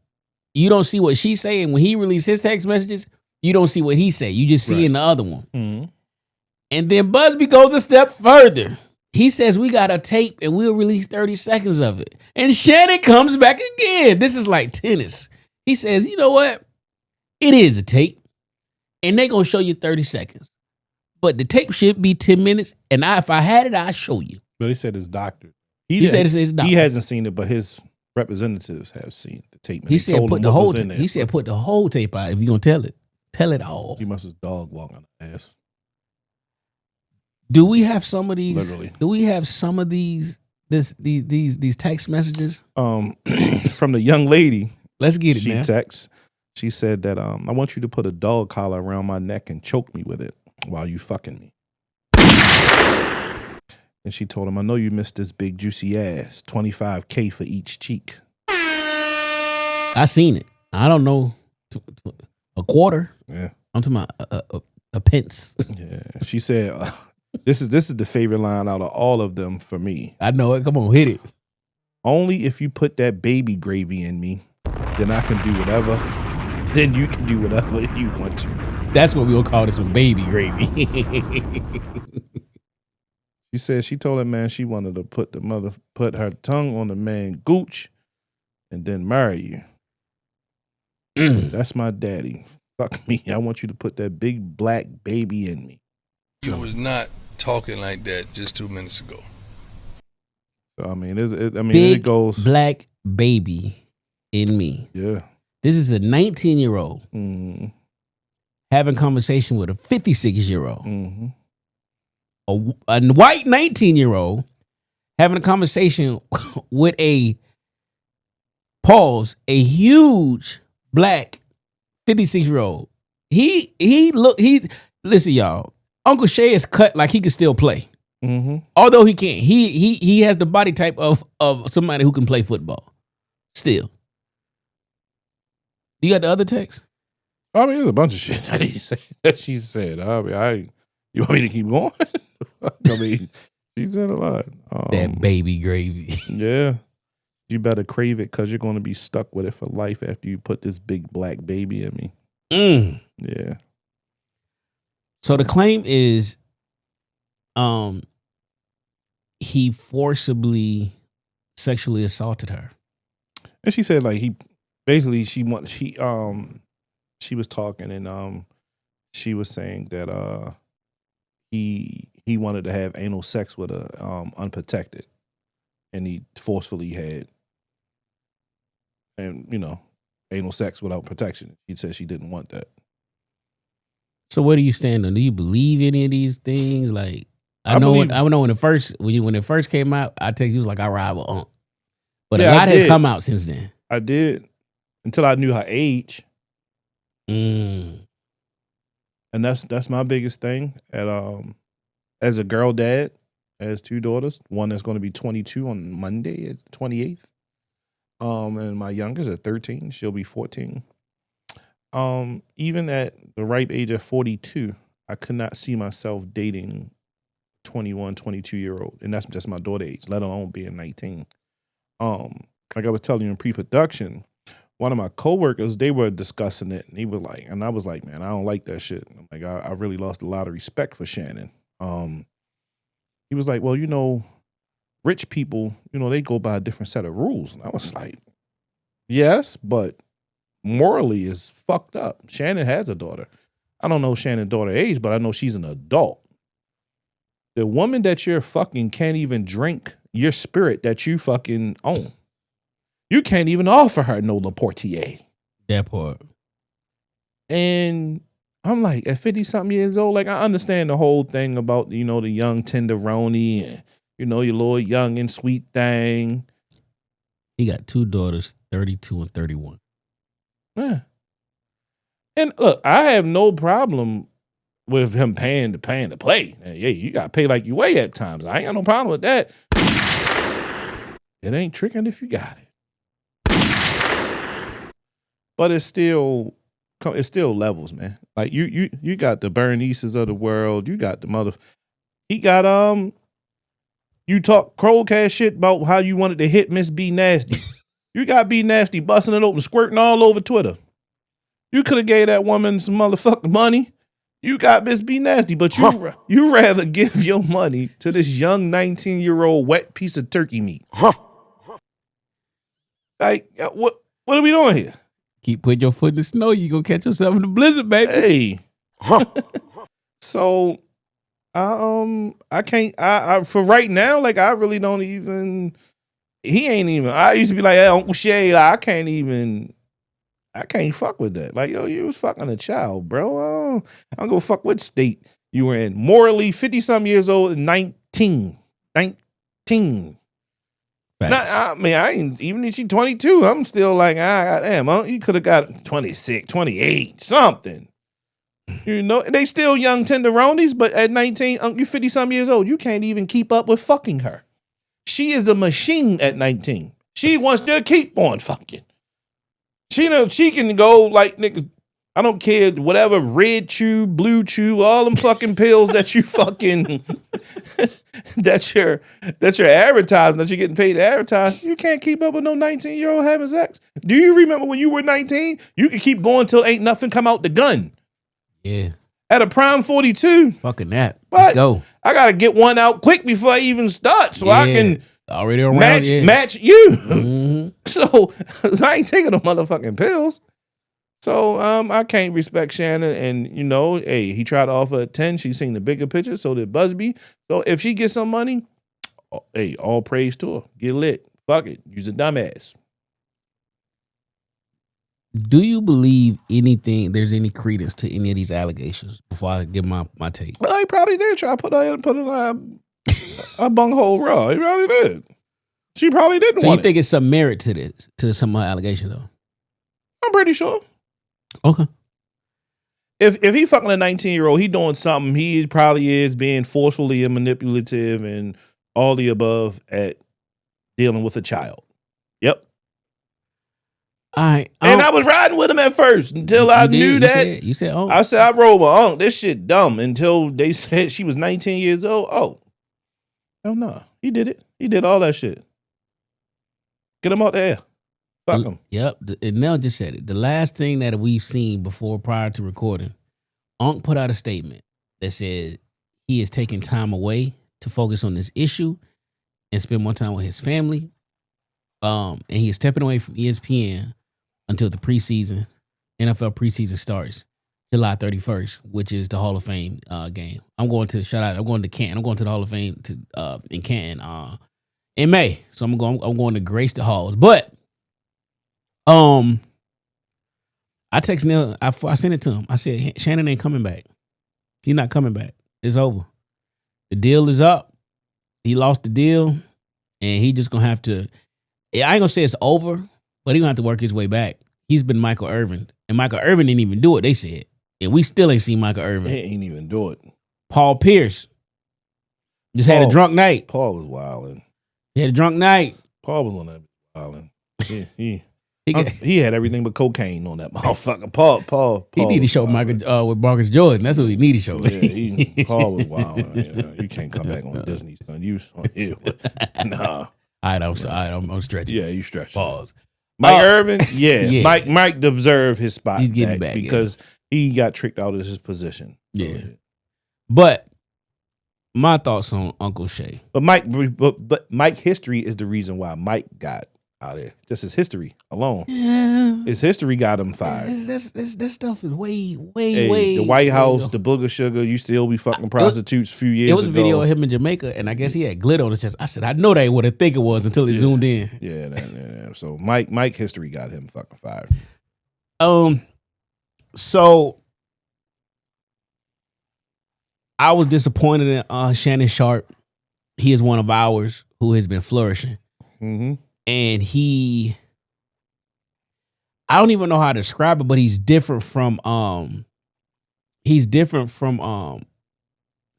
you don't see what she's saying. When he released his text messages, you don't see what he say. You just see in the other one. Mm-hmm. And then Busby goes a step further. He says, we got a tape and we'll release 30 seconds of it. And Shannon comes back again. This is like tennis. He says, you know what? It is a tape. And they're going to show you 30 seconds. But the tape should be 10 minutes. And if I had it, I'd show you. But he said his doctor. He said it's his doctor. He hasn't seen it, but his representatives have seen the tape. He said put the whole tape. He said put the whole tape out. If you're gonna tell it all. He must have dog walk on the ass. Do we have some of these? Literally. Do we have some of these text messages? From the young lady. Let's get it. She man. texts. She said that I want you to put a dog collar around my neck and choke me with it while you fucking me. And she told him, I know you missed this big juicy ass. $25K for each cheek. I seen it. I don't know. A quarter. Yeah. I'm talking about a pence. Yeah. She said, this is the favorite line out of all of them for me. I know it. Come on, hit it. Only if you put that baby gravy in me, then I can do whatever. Then you can do whatever you want to. That's what we'll call this one, baby gravy. She said she told that man she wanted to put her tongue on the man gooch and then marry you. That's my daddy. Fuck me. I want you to put that big black baby in me. You was not talking like that just 2 minutes ago. So I mean, big it goes black baby in me. Yeah. This is a 19-year-old mm-hmm. having conversation with a 56-year-old. Mm-hmm. a white 19-year-old having a conversation with a huge black 56-year-old. Listen, y'all. Uncle Shay is cut like he can still play. Mm-hmm. Although he can't. He has the body type of somebody who can play football. Still. You got the other text? I mean, there's a bunch of shit that she said. You want me to keep going? I mean, she said a lot. That baby gravy. Yeah. You better crave it because you're going to be stuck with it for life after you put this big black baby in me. Yeah. So the claim is he forcibly sexually assaulted her. And she said like she was talking and she was saying that he wanted to have anal sex with her unprotected, and he forcefully had anal sex without protection. She said she didn't want that. So where do you stand on? Do you believe any of these things? Like I know when it first came out, I text you was like I ride with Unc. But a lot has come out since then. I did until I knew her age. And that's my biggest thing. As a girl dad, I has 2 daughters. One that's going to be 22 on Monday at 28th. And my youngest at 13. She'll be 14. Even at the ripe age of 42, I could not see myself dating 21, 22-year-old. And that's just my daughter age, let alone being 19. Like I was telling you in pre-production, one of my coworkers, they were discussing it, and he was like, and I was like, man, I don't like that shit. I'm like, I really lost a lot of respect for Shannon. He was like, well, rich people, they go by a different set of rules. And I was like, yes, but morally is fucked up. Shannon has a daughter. I don't know Shannon's daughter's age, but I know she's an adult. The woman that you're fucking can't even drink your spirit that you fucking own. You can't even offer her no Laportier. That part. And I'm like, at 50-something years old, like I understand the whole thing about, the young tenderoni and, your little young and sweet thing. He got 2 daughters, 32 and 31. Yeah. And look, I have no problem with him paying to play. Yeah, you got to pay like you weigh at times. I ain't got no problem with that. It ain't tricking if you got it. But it's still levels, man. Like you got the Bernices of the world. You got the he got you talk Crowcast shit about how you wanted to hit Miss B Nasty. You got B Nasty busting it open, squirting all over Twitter. You could have gave that woman some motherfucking money. You got Miss B Nasty, but you rather give your money to this young 19-year-old wet piece of turkey meat. Like, what are we doing here? Keep putting your foot in the snow, you gonna catch yourself in the blizzard, baby. Hey. So, I can't. For right now, like I really don't even. He ain't even. I used to be like, hey, Uncle Shay. Like, I can't fuck with that. Like, yo, you was fucking a child, bro. I'm gonna fuck what state you were in. Morally, 50-something years old and 19. I ain't, even if she's 22, I'm still like, damn, you could have got 26, 28, something. They still young tenderonis, but at 19, you're 50-something years old. You can't even keep up with fucking her. She is a machine at 19. She wants to keep on fucking. She can go like, nigga, I don't care, whatever, red chew, blue chew, all them fucking pills that you fucking, that you're advertising, that you're getting paid to advertise. You can't keep up with no 19-year-old having sex. Do you remember when you were 19? You could keep going till ain't nothing come out the gun. Yeah. At a prime 42. Fucking that. But Let's go. I got to get one out quick before I even start so I can already around, match you. Mm-hmm. So I ain't taking no motherfucking pills. So I can't respect Shannon. And, hey, he tried to offer a 10. She seen the bigger picture. So did Busby. So if she gets some money, hey, all praise to her. Get lit. Fuck it. You's a dumbass. Do you believe anything? There's any credence to any of these allegations? Before I give my take. Well, he probably did try to put a bunghole raw. He probably did. She probably didn't So want you think it's some merit to this, to some allegation though? I'm pretty sure. Okay. If he fucking a 19-year-old, he doing something. He probably is being forcefully and manipulative and all the above at dealing with a child. Yep. And I was riding with him at first until I knew that. You said, oh. I said, I rode with this shit dumb until they said she was 19 years old. Oh no. He did it. He did all that shit. Get him out there. Fuck him. Yep. And Nell just said it. The last thing that we've seen prior to recording, Unc put out a statement that said he is taking time away to focus on this issue and spend more time with his family. And he is stepping away from ESPN until the NFL preseason starts July 31st, which is the Hall of Fame game. I'm going to Canton. I'm going to the Hall of Fame in Canton in May. So I'm going to grace the halls. But I text Nell. I sent it to him. I said, Shannon ain't coming back. He's not coming back. It's over. The deal is up. He lost the deal, and he just gonna have to. I ain't gonna say it's over, but he gonna have to work his way back. He's been Michael Irvin, and Michael Irvin didn't even do it. They said, and we still ain't seen Michael Irvin. He ain't even do it. Paul Pierce just had a drunk night. Paul was wilding. He had a drunk night. Paul was on that wilding. He had everything but cocaine on that motherfucker. Paul. He need to show Michael with Marcus Jordan. That's what he need to show. Yeah, Paul was wilding. You can't come back on Disney, son. You on here. Nah. All right, I'm stretching. Yeah, you stretching. Pause. Mike Irvin, yeah. Mike deserved his spot. He's getting back because he got tricked out of his position. Yeah. But my thoughts on Uncle Shay. But Mike history is the reason why Mike got out there. Just his history alone. Yeah. His history got him fired. That stuff is way. The White House, the booger sugar, you still be fucking prostitutes a few years ago. It was a video of him in Jamaica, and I guess he had glitter on his chest. I said, I know they what I think it was until it zoomed in. Yeah. So Mike history got him fucking fired. So I was disappointed in Shannon Sharpe. He is one of ours who has been flourishing. Mm-hmm. And I don't even know how to describe it, but he's different from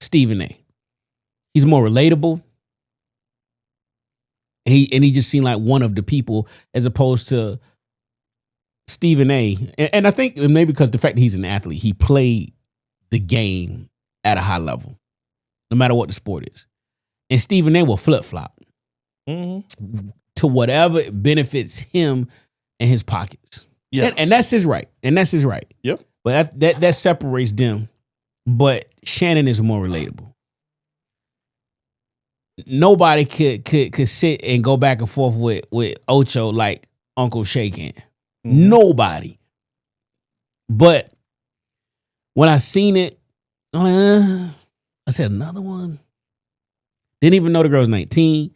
Stephen A. He's more relatable. He just seemed like one of the people as opposed to Stephen A. And I think maybe because the fact that he's an athlete, he played the game at a high level, no matter what the sport is. And Stephen A. will flip-flop. Mm-hmm. To whatever benefits him and his pockets. Yes. And that's his right. Yep. But that separates them. But Shannon is more relatable. Nobody could sit and go back and forth with Ocho like Uncle Shay can. Mm-hmm. Nobody. But when I seen it, I'm like, I said another one. Didn't even know the girl was 19.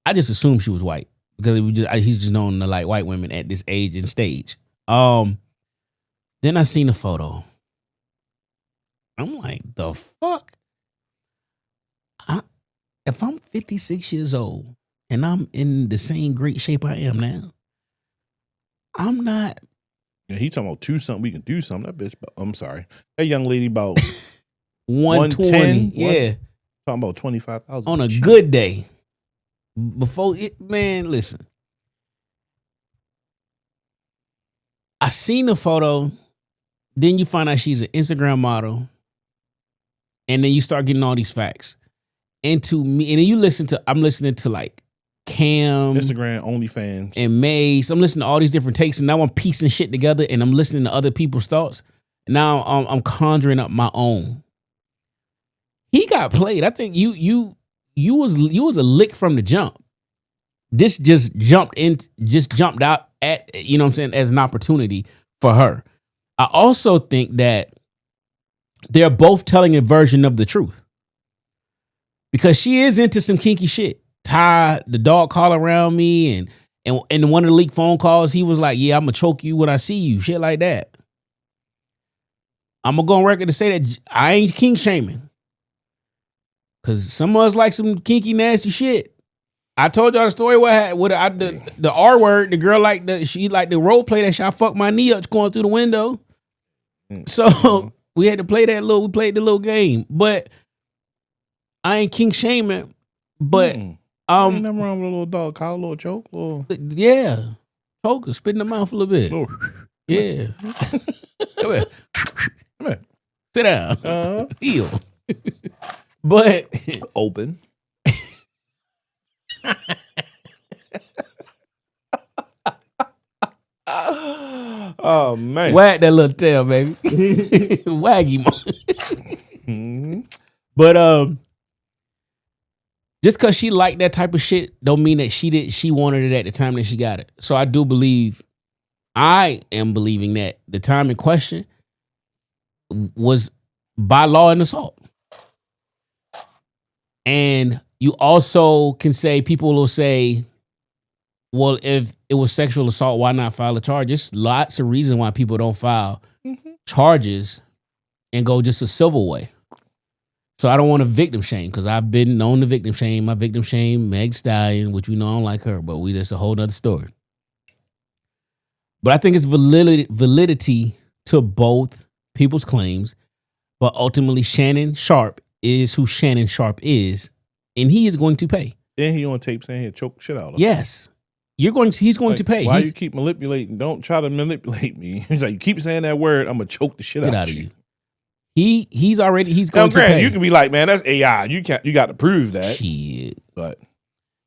I just assumed she was white because he's just known to like white women at this age and stage. Then I seen the photo. I'm like, the fuck? If I'm 56 years old and I'm in the same great shape I am now, I'm not. Yeah, he talking about 2-something. We can do something. That bitch. I'm sorry. That young lady about 120. Yeah. Talking about 25,000 on a good day. Before it, man, listen. I seen the photo. Then you find out she's an Instagram model. And then you start getting all these facts. And to me, and then I'm listening to like Cam. Instagram, OnlyFans. And Mace. I'm listening to all these different takes. And now I'm piecing shit together and I'm listening to other people's thoughts. Now I'm conjuring up my own. He got played. I think you was a lick from the jump. This just jumped out at, you know what I'm saying, as an opportunity for her. I also think that they're both telling a version of the truth. Because she is into some kinky shit. Tie the dog collar around me And in one of the leaked phone calls, he was like, yeah, I'm going to choke you when I see you. Shit like that. I'm going to go on record to say that I ain't kink shaming. Because some of us like some kinky, nasty shit. I told y'all the story with the R word. The girl she liked the role play that shit. I fucked my knee up going through the window. So we had to play we played the little game. But I ain't kink shaming. But ain't nothing wrong with a little dog collar, a little choke, yeah, choke her, spit in the mouth a little bit. Yeah, come here, sit down, heel. But open. Oh man, wag that little tail, baby. Waggy. But just because she liked that type of shit don't mean that she wanted it at the time that she got it. So I am believing that the time in question was by law an assault. And you also can say, people will say, well, if it was sexual assault, why not file a charge? There's lots of reasons why people don't file charges and go just a civil way. So I don't want to victim shame, because I've been known to victim shame. I victim shame Meg Stallion, which we know I don't like her, but that's a whole nother story. But I think it's validity to both people's claims, but ultimately Shannon Sharpe is who Shannon Sharpe is, and he is going to pay. Then he on tape saying he'll choke shit out of him. Yes. He's going to pay. Why you keep manipulating? Don't try to manipulate me. He's like, you keep saying that word, I'm gonna choke the shit out of you. He's going to pay. You can be like, man, that's AI. You got to prove that. Shit. But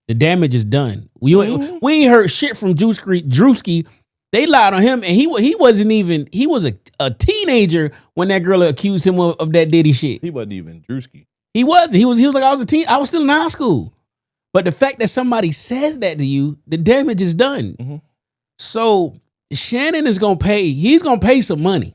the damage is done. We ain't heard shit from Drewski. They lied on him, and he was a teenager when that girl accused him of that Diddy shit. He wasn't even Drewski. He was like, I was a teen. I was still in high school. But the fact that somebody says that to you, the damage is done. Mm-hmm. So Shannon is gonna pay. He's gonna pay some money.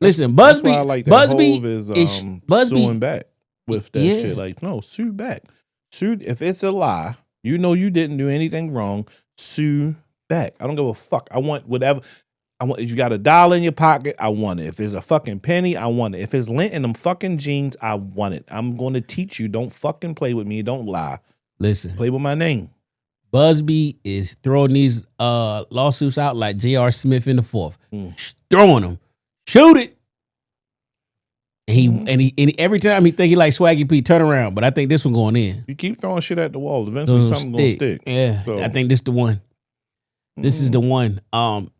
Listen, Busby. That's why I like that Busby Hov is Busby suing back with that shit. Like, no, sue back. Sue if it's a lie. You know you didn't do anything wrong. Sue back. I don't give a fuck. I want whatever. I want. If you got $1 in your pocket, I want it. If it's a fucking penny, I want it. If it's lint in them fucking jeans, I want it. I'm going to teach you. Don't fucking play with me. Don't lie. Listen, play with my name. Busby is throwing these lawsuits out like J.R. Smith in the fourth, throwing them. Shoot it. And he every time he think he like Swaggy P, turn around. But I think this one going in. You keep throwing shit at the wall. Eventually something gonna stick. Yeah, so. I think this the one. This is the one. The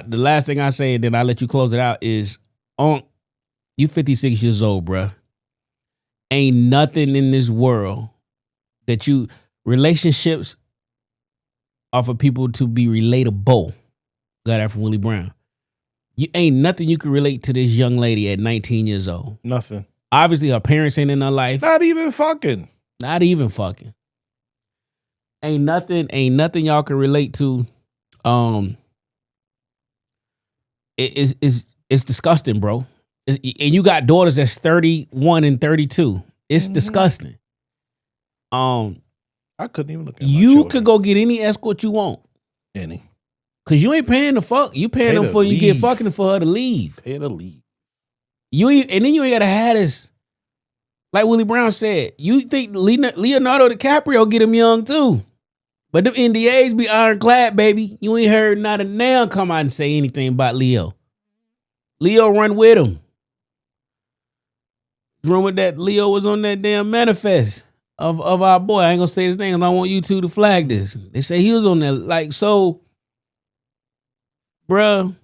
last thing I say, and then I let you close it out, is you 56 years old, bruh. Ain't nothing in this world that relationships are for people to be relatable. Got that from Willie Brown. You ain't nothing you can relate to this young lady at 19 years old. Nothing. Obviously, her parents ain't in her life. Not even fucking. Ain't nothing y'all can relate to. It's disgusting, bro. And you got daughters that's 31 and 32. It's disgusting. I couldn't even look at you could go get any escort you want. Any. Cause you ain't paying the fuck. You paying them for you get fucking for her to leave. Pay to leave. And then you ain't gotta have this. Like Willie Brown said, you think Leonardo DiCaprio get him young too. But them NDAs be ironclad, baby. You ain't heard not a nail come out and say anything about Leo. Leo run with him. Remember that Leo was on that damn manifest of our boy. I ain't gonna say his name. I want you two to flag this. They say he was on there. Like, so, bruh,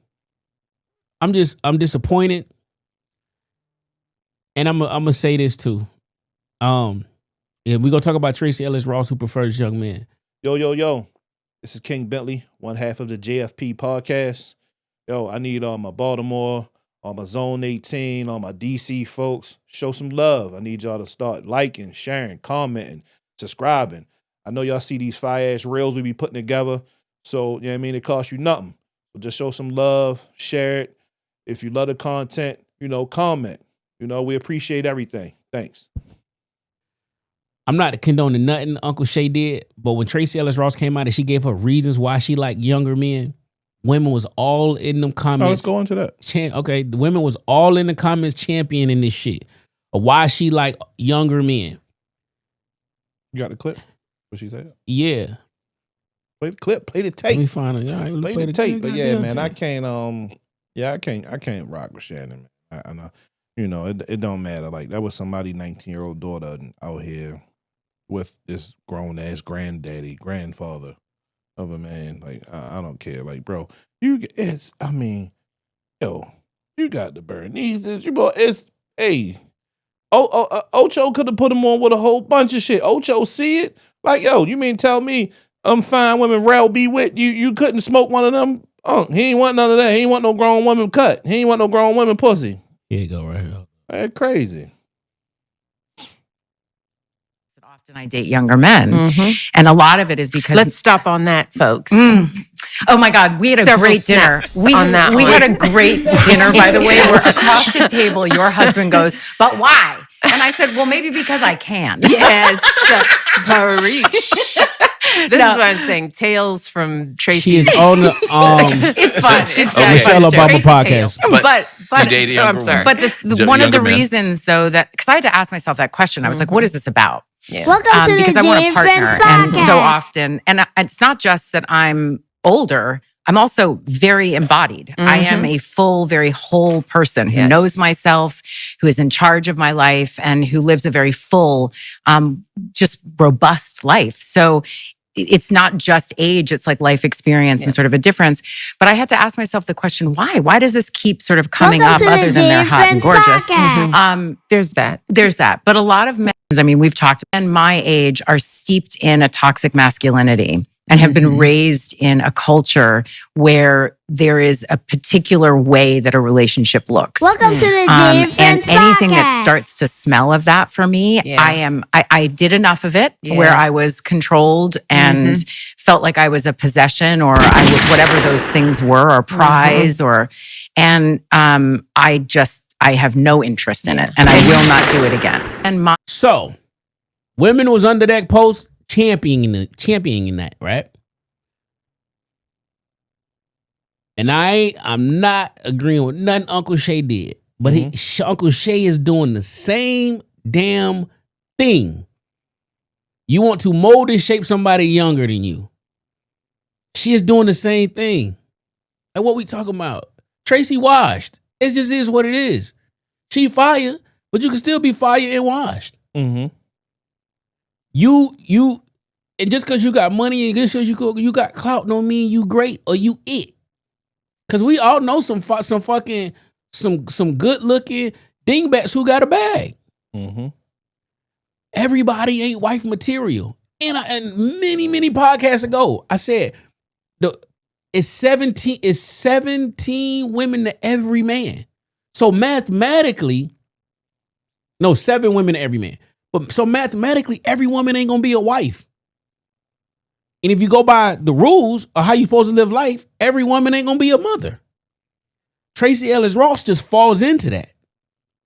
I'm disappointed. And I'm gonna say this too. Yeah, we gonna talk about Tracee Ellis Ross, who prefers young men. Yo. This is King Bentley, one half of the JFP podcast. Yo, I need all my Baltimore, all my Zone 18, all my DC folks. Show some love. I need y'all to start liking, sharing, commenting, subscribing. I know y'all see these fire-ass reels we be putting together. So, you know what I mean? It costs you nothing. So just show some love, share it. If you love the content, comment. We appreciate everything. Thanks. I'm not condoning nothing Uncle Shay did, but when Tracee Ellis Ross came out and she gave her reasons why she liked younger men, women was all in them comments. Oh, let's go into that. Okay, the women was all in the comments championing this shit of why she liked younger men. You got the clip? What she said? Yeah. Play the clip. Play the tape. Let me find it. All right, Play the tape. But yeah, man, I can't. I can't rock with Shannon. Man. I know. You know, it don't matter. Like that was somebody's 19-year-old daughter out here with this grown ass grandfather of a man. Like I don't care. Like bro, you got the Bernices. You boy, Ocho could have put him on with a whole bunch of shit. Ocho see it. Like, yo, you mean tell me fine women Rel be with you couldn't smoke one of them? He ain't want none of that. He ain't want no grown woman cut. He ain't want no grown woman pussy. Here you go, right here. That's crazy. Often I date younger men. And a lot of it is because... Let's stop on that, folks. Oh my God, we had a Several great dinner. We on that one. had a great dinner, by the way, where across the table, your husband goes, but why? And I said, well, maybe because I can. Yes. This is what I'm saying. Tales from Tracee. She is on the it's fun. It's very Michelle fun. Obama podcast. But you dated younger women. But one of the reasons, though, that because I had to ask myself that question, I was like, what is this about? Yeah. Welcome to because the I want a Dear partner, Friends and Podcast. so often, and it's not just that I'm older. I'm also very embodied. I am a full, very whole person who knows myself, who is in charge of my life, and who lives a very full, just robust life. So it's not just age, it's like life experience and sort of a difference. But I had to ask myself the question, why? Why does this keep sort of coming Welcome up to the other than they're Dear hot and Friends gorgeous? Podcast. There's that. But a lot of men, I mean, we've talked, men my age are steeped in a toxic masculinity and have been raised in a culture where there is a particular way that a relationship looks. Welcome to the Dear Friends And anything Podcast. that starts to smell of that for me, I did enough of it where I was controlled and felt like I was a possession or whatever those things were, or prize and I have no interest in it and I will not do it again. And So, women was under that post championing that, right? And I'm not agreeing with nothing Uncle Shay did, but Uncle Shay is doing the same damn thing. You want to mold and shape somebody younger than you. She is doing the same thing. And what we talking about? Tracee washed. It just is what it is. She fire, but you can still be fire and washed. You, and just because you got money and just because you got clout don't mean you great or you it. Because we all know some good looking dingbats who got a bag. Everybody ain't wife material. And many podcasts ago, I said it's 17 women to every man. So mathematically, no, 7 women to every man. But so mathematically, every woman ain't gonna be a wife. And if you go by the rules of how you supposed to live life, every woman ain't gonna be a mother. Tracee Ellis Ross just falls into that.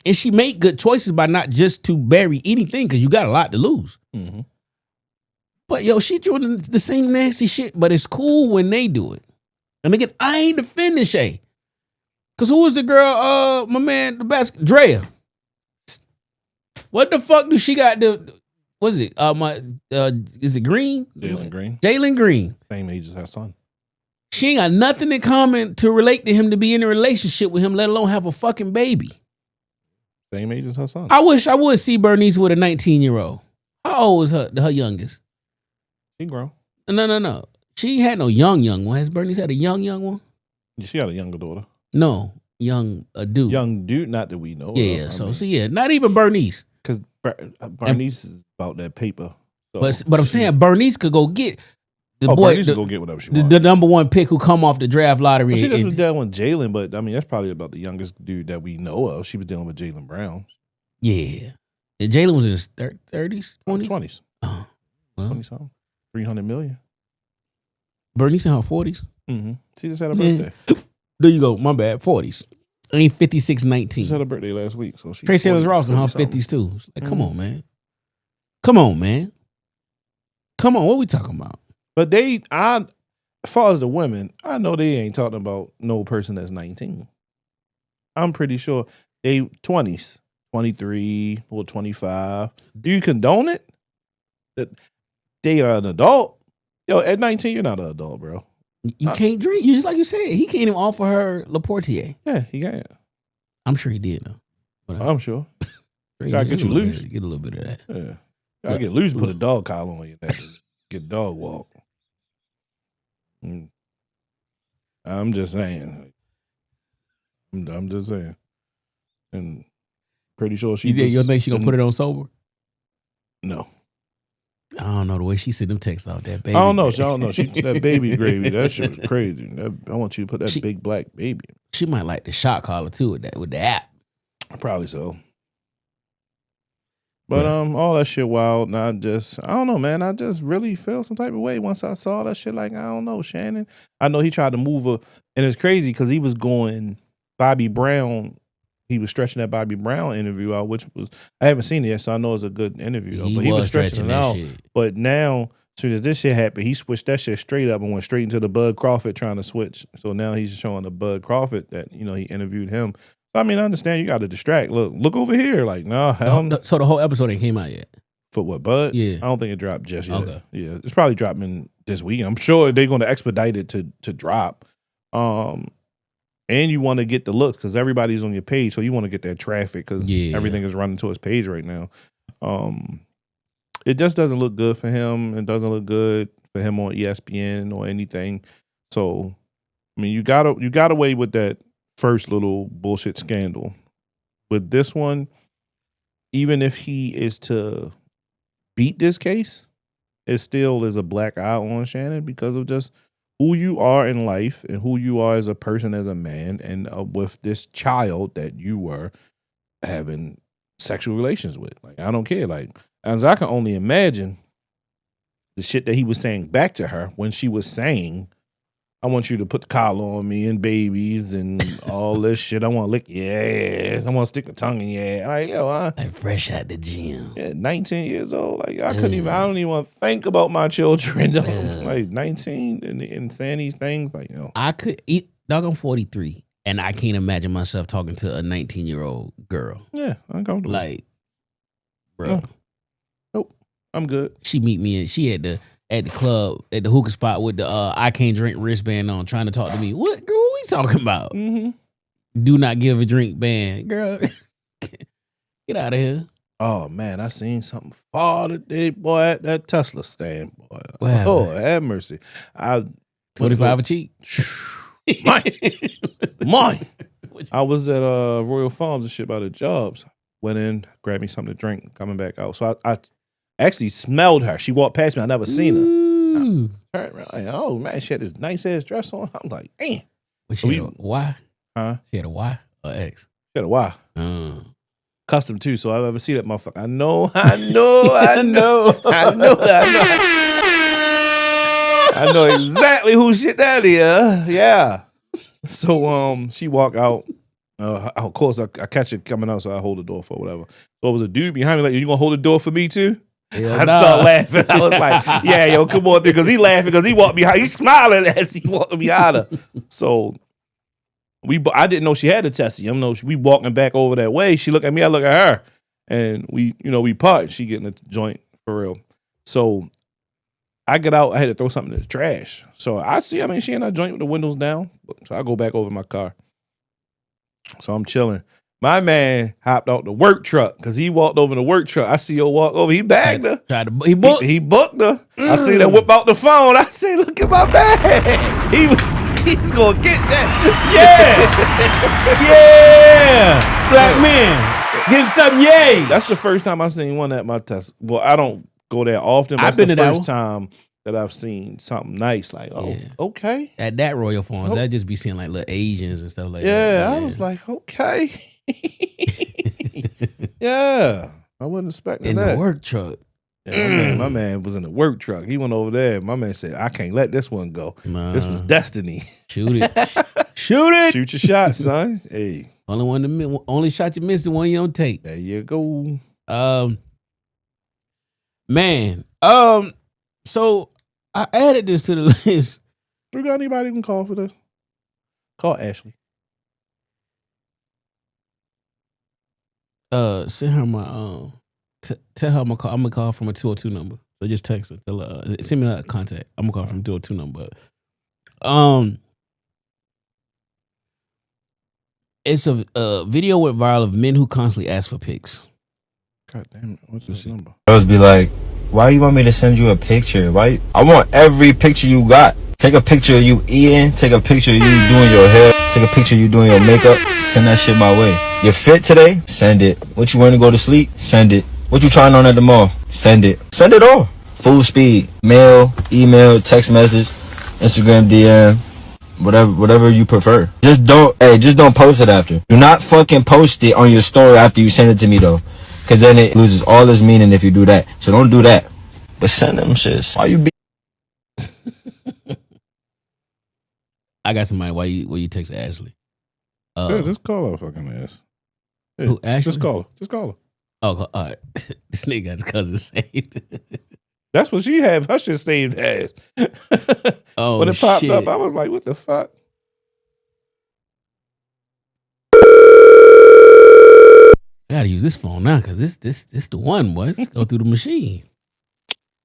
And she made good choices by not just to bury anything, because you got a lot to lose. But yo, she doing the same nasty shit, but it's cool when they do it. And again, I ain't defending Shay. Cause who was the girl, my man, the best, Drea. What the fuck do she got to, what is it? Is it Green? Jalen Green. Same age as her son. She ain't got nothing in common to relate to him to be in a relationship with him, let alone have a fucking baby. Same age as her son. I wish I would see Bernice with a 19-year-old. How old was her youngest? She grown. No. She ain't had no young one. Has Bernice had a young one? She had a younger daughter. No, dude. Young dude, not that we know of. Yeah, not even Bernice. Because Bernice is about that paper. So but I'm saying Bernice could go get the boy. Bernice could go get whatever she wants. The number one pick who come off the draft lottery. Well, she just was dealing with Jalen, but I mean that's probably about the youngest dude that we know of. She was dealing with Jalen Brown. Yeah. And Jalen was in his 30s, 20s. Oh, well. 20 something. 300 million. Bernice in her 40s. She just had a birthday. There you go. My bad. 40s. Ain't 56-19. She had a birthday last week. So Tracee Ellis Ross in her 50s too. Like, come on, man. Come on, man. Come on, what we talking about? But as far as the women, I know they ain't talking about no person that's 19. I'm pretty sure they 20s, 23 or 25. Do you condone it? That they are an adult? Yo, at 19, you're not an adult, bro. You can't drink. You just like you said, he can't even offer her Laportier. Yeah, he can't. I'm sure he did though. But I'm sure. Sure Gotta get you loose. Get a little bit of that. Yeah. Gotta get loose, put a dog collar on your neck. Get dog walk. I'm just saying. I'm just saying. And pretty sure she. You think she gonna put it on sober? No. I don't know the way she sent them texts off that baby. I don't know. She don't know. She that baby gravy. That shit was crazy. I want you to put that big black baby. She might like the shot collar too with the app. Probably so. But all that shit wild. And I don't know, man. I just really feel some type of way once I saw that shit. Like, I don't know, Shannon. I know he tried to move her, and it's crazy because he was going Bobby Brown. He was stretching that Bobby Brown interview out, which was, I haven't seen it yet, so I know it's a good interview though. But he was stretching it out. Shit. But now, as soon as this shit happened, he switched that shit straight up and went straight into the Bud Crawford trying to switch. So now he's showing the Bud Crawford that, he interviewed him. I mean, I understand you got to distract. Look over here. Like, nah. So the whole episode ain't came out yet? For what, Bud? Yeah. I don't think it dropped just yet. Okay. Yeah, it's probably dropping this week. I'm sure they're going to expedite it to drop. And you want to get the looks because everybody's on your page, so you want to get that traffic because everything is running to his page right now. It just doesn't look good for him. It doesn't look good for him on ESPN or anything. So, I mean, you got away with that first little bullshit scandal. With this one, even if he is to beat this case, it still is a black eye on Shannon because of just who you are in life and who you are as a person, as a man, and with this child that you were having sexual relations with. Like, I don't care. Like, as I can only imagine the shit that he was saying back to her when she was saying, I want you to put the collar on me and babies and all this shit. I want to lick your ass. I want to stick a tongue in your ass. Like, like fresh out the gym. Yeah, 19 years old. Like, I don't even want to think about my children. Like 19 and saying these things. Like, I could eat, dog, I'm 43 and I can't imagine myself talking to a 19-year-old girl. Yeah, uncomfortable. Like, bro. Nope, I'm good. She meet me and she at the club, at the hookah spot with the I can't drink wristband on, trying to talk to me. What, girl, what we talking about? Mm-hmm. Do not give a drink band. Girl, get out of here. Oh, man, I seen something fall today, boy, at that Tesla stand, boy. What oh, have mercy. 25 a cheek. Mine. I was at Royal Farms and shit by the jobs. Went in, grabbed me something to drink, coming back out. So I actually smelled her. She walked past me. I never seen her. I turned around. Like, oh, man, she had this nice ass dress on. I'm like, damn. Was she had a Y? Huh? She had a Y or X? She had a Y. Custom too, so I ever see that motherfucker. I know. I know exactly who shit that is. Yeah. So she walked out. Of course, I catch it coming out, so I hold the door for whatever. So it was a dude behind me like, you gonna hold the door for me too? I start laughing. I was like, yeah, yo, come on through. Because he laughing because he walked behind. He's smiling as he walked behind her. So I didn't know she had a Tessie. We walking back over that way. She look at me, I look at her. And we part. She getting a joint for real. So I get out. I had to throw something in the trash. So she in a joint with the windows down. So I go back over my car. So I'm chilling. My man hopped out the work truck because he walked over the work truck. I see her walk over. He bagged her. He booked her. I see her whip out the phone. I say, look at my bag. He was going to get that. Yeah. Black man. Getting something, yay. That's the first time I seen one at my test. Well, I don't go there often, but I've that's been the to that first time that I've seen something nice. Like, okay. At that Royal Farms, I'd just be seeing like little Asians and stuff like that. Yeah, I was like, okay. Yeah. I wasn't expecting that. In the work truck. Yeah, my man was in the work truck. He went over there. My man said, I can't let this one go. Nah. This was destiny. Shoot it. Shoot it. Shoot your shot, son. Hey. Only shot you missed, the one you don't take. There you go. Man, so I added this to the list. We got anybody who can call for this? Call Ashley. Send her my tell her I'm gonna call from a 202 number. So just text her. Tell her, send me a contact. I'm gonna call from 202 number. It's a video went viral of men who constantly ask for pics. God damn it! What's this number? Girls be like, why you want me to send you a picture? Why? I want every picture you got. Take a picture of you eating. Take a picture of you doing your hair. Take a picture of you doing your makeup. Send that shit my way. You fit today? Send it. What you want to go to sleep? Send it. What you trying on at the mall? Send it. Send it all. Full speed. Mail, email, text message, Instagram DM, whatever you prefer. Just don't post it after. Do not fucking post it on your story after you send it to me though. Cause then it loses all its meaning if you do that. So don't do that. But send them shits. Why you be I got somebody. Why you text Ashley? Yeah, just call her fucking ass. Yeah, Who, Ashley? Just call her. Oh, all right. This nigga got his cousin saved. That's what she had her shit saved as. Oh, when it popped shit. up, I was like, what the fuck? I gotta use this phone now because this the one, boy. Let's go through the machine.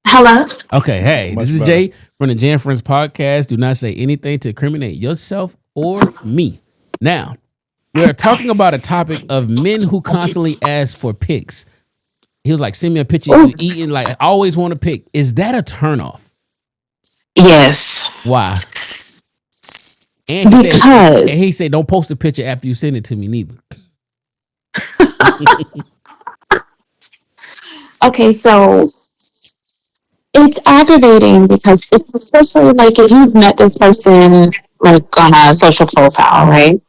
Hello. Okay, hey, Much this is better. Jay from the Jan Friends Podcast. Do not say anything to incriminate yourself or me. Now, we are talking about a topic of men who constantly ask for pics. He was like, send me a picture of you eating. Like, I always want a pic. Is that a turnoff? Yes. Why? Because he said, don't post a picture after you send it to me neither. okay, so it's aggravating because it's especially like if you've met this person like on a social profile, right?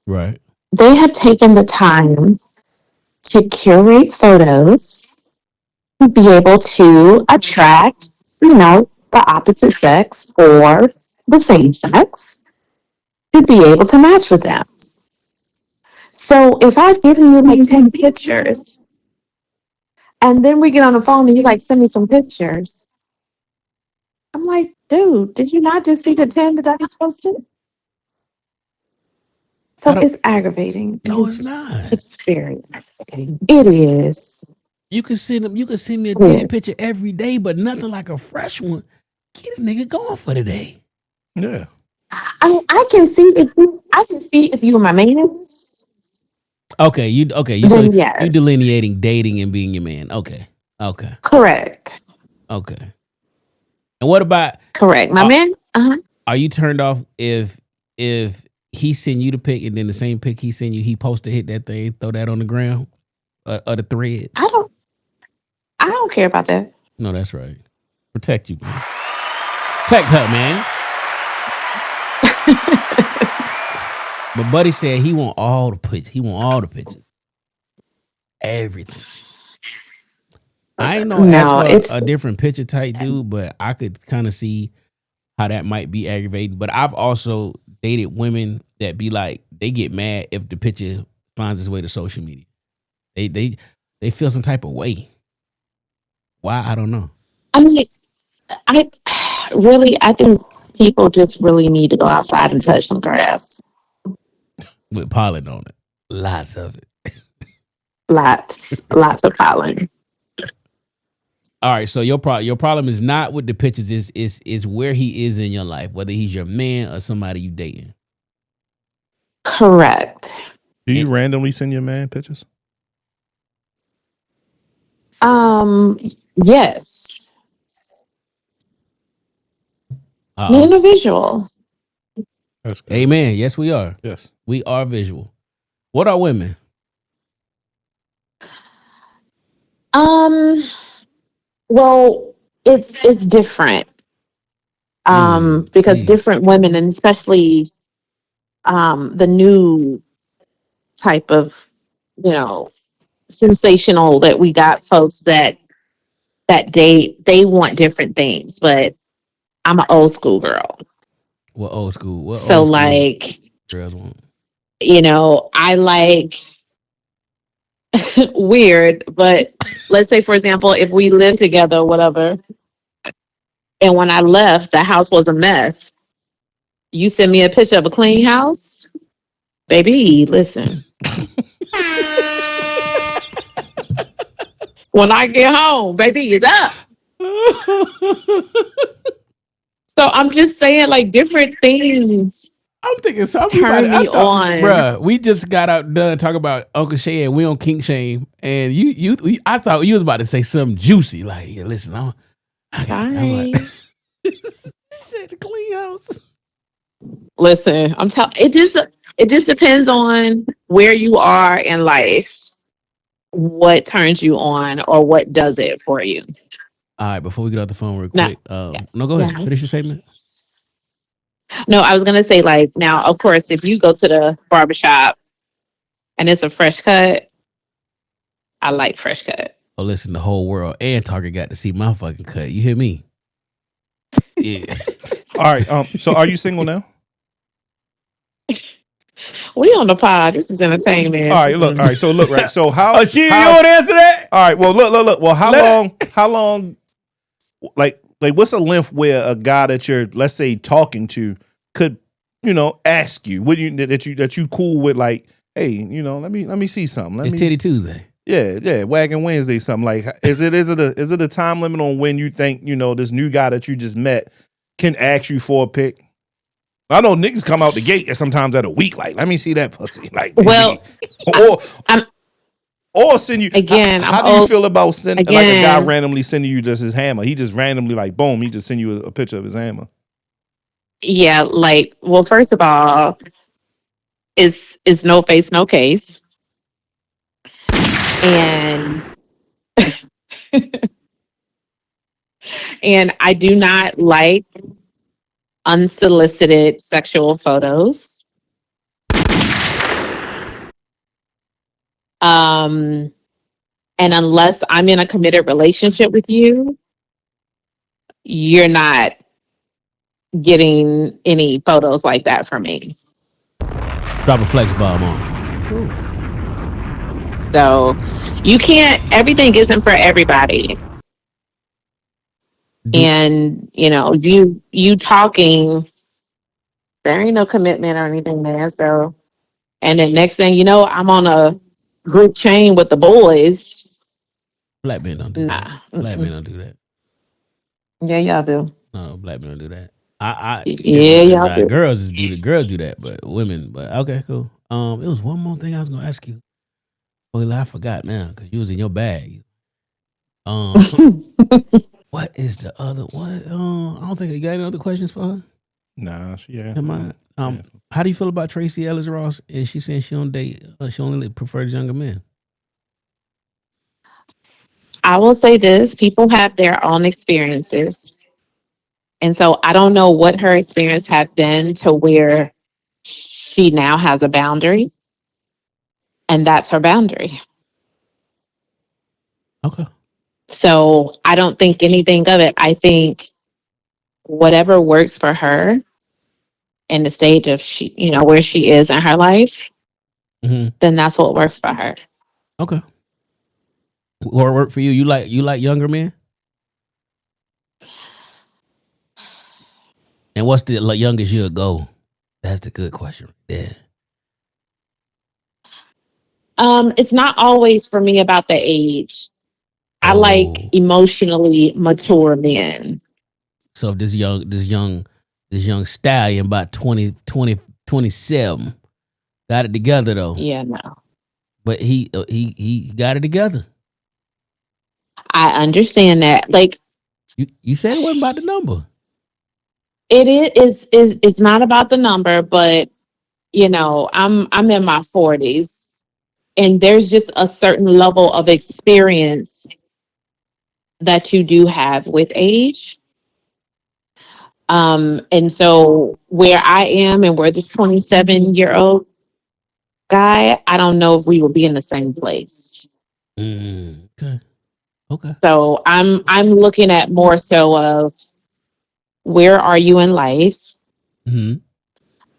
Right. They have taken the time to curate photos to be able to attract, the opposite sex or the same sex to be able to match with them. So if I've given you like 10 pictures and then we get on the phone and you like send me some pictures, I'm like, dude, did you not just see the 10 that I just posted? So it's aggravating. No, it's not. It's very aggravating. It is. You can send me a titty picture every day, but nothing like a fresh one. Get a nigga going for the day. Yeah. I can see if you were my man. Okay, you Then yes. you delineating dating and being your man. Okay. Correct. Okay. And what about correct? My man. Are you turned off if he send you the pic and then the same pic he send you, he post to hit that thing, throw that on the ground or the threads? I don't care about that. No, that's right. Protect you, man. Protect her, man. But Buddy said he want all the pictures. He want all the pictures. Everything. I ain't ask for a different picture type dude, but I could kind of see how that might be aggravating. But I've also dated women that be like, they get mad if the picture finds its way to social media. They feel some type of way. Why? I don't know. I mean, I think people just really need to go outside and touch some grass. With pollen on it. Lots of it. Lots of pollen. All right, so your problem is not with the pictures, is where he is in your life, whether he's your man or somebody you dating. Correct. Do you randomly send your man pictures? Yes. Men are visual. Amen. Yes, we are. Yes. We are visual. What are women? Well, it's different. Because different women, and especially the new type of, sensational that we got folks that date, they want different things, but I'm an old school girl. What old school? What so old school like girls want? I like weird, but let's say, for example, if we live together or whatever, and when I left, the house was a mess. You send me a picture of a clean house, baby. Listen, when I get home, baby, it's up. So I'm just saying, like, different things. I'm thinking something turn me on. Bruh, we just got out done talking about Uncle Shay and we on kink shame, and I thought you was about to say something juicy, like, yeah, listen, I'm like, said the clean house. Listen, I'm telling. It just depends on where you are in life, what turns you on, or what does it for you. All right, before we get off the phone real quick, no, go ahead, finish your statement. No, I was gonna say, like, now, of course, if you go to the barbershop and it's a fresh cut, I like fresh cut. Oh, listen, the whole world and Target got to see my fucking cut. You hear me? Yeah. All right. So are you single now? We on the pod. This is entertainment. All right. Look. All right. So look. Right. So how? Oh, you want to answer that? All right. Well, look. Well, how long? Like, what's the length where a guy that you're, let's say, talking to could, ask you, would you that you cool with, like, hey, let me see something. It's Titty Tuesday. Yeah, Wagging Wednesday, something like. Is it a time limit on when you think this new guy that you just met can ask you for a pic? I know niggas come out the gate sometimes at a week, like, let me see that pussy, like, well, or send you again. How do you feel about sending like a guy randomly sending you just his hammer? He just randomly, like, boom, he just send you a picture of his hammer. Yeah, like, well, first of all, is no face, no case. And and I do not like unsolicited sexual photos. And unless I'm in a committed relationship with you, you're not getting any photos like that from me. Drop a flex bomb on it. So you can't, everything isn't for everybody. And, you talking, there ain't no commitment or anything there. So, and then next thing you know, I'm on a group chain with the boys. Black men don't do that. Black men don't do that. Yeah, y'all do. No, black men don't do that. Y'all do. Girls do that, but women, okay, cool. It was one more thing I was gonna ask you. Well, I forgot now because you was in your bag. What is the other one? I don't think you got any other questions for her. Nah, yeah. How do you feel about Tracee Ellis Ross? And she saying she don't date, she only prefers younger men. I will say this: people have their own experiences, and so I don't know what her experience had been to where she now has a boundary, and that's her boundary. Okay. So I don't think anything of it. I think whatever works for her in the stage of where she is in her life, then that's what works for her. Okay. What work for you? You like younger men? And what's the youngest you'll go? That's the good question. Yeah. It's not always for me about the age. I like emotionally mature men. So if this young stallion about 20, 27 got it together though. Yeah, no. But he got it together. I understand that. Like you said it wasn't about the number. It is it's not about the number, but I'm in my 40s and there's just a certain level of experience that you do have with age. And so where I am and where this 27-year-old guy, I don't know if we will be in the same place. Okay. So I'm looking at more so of where are you in life?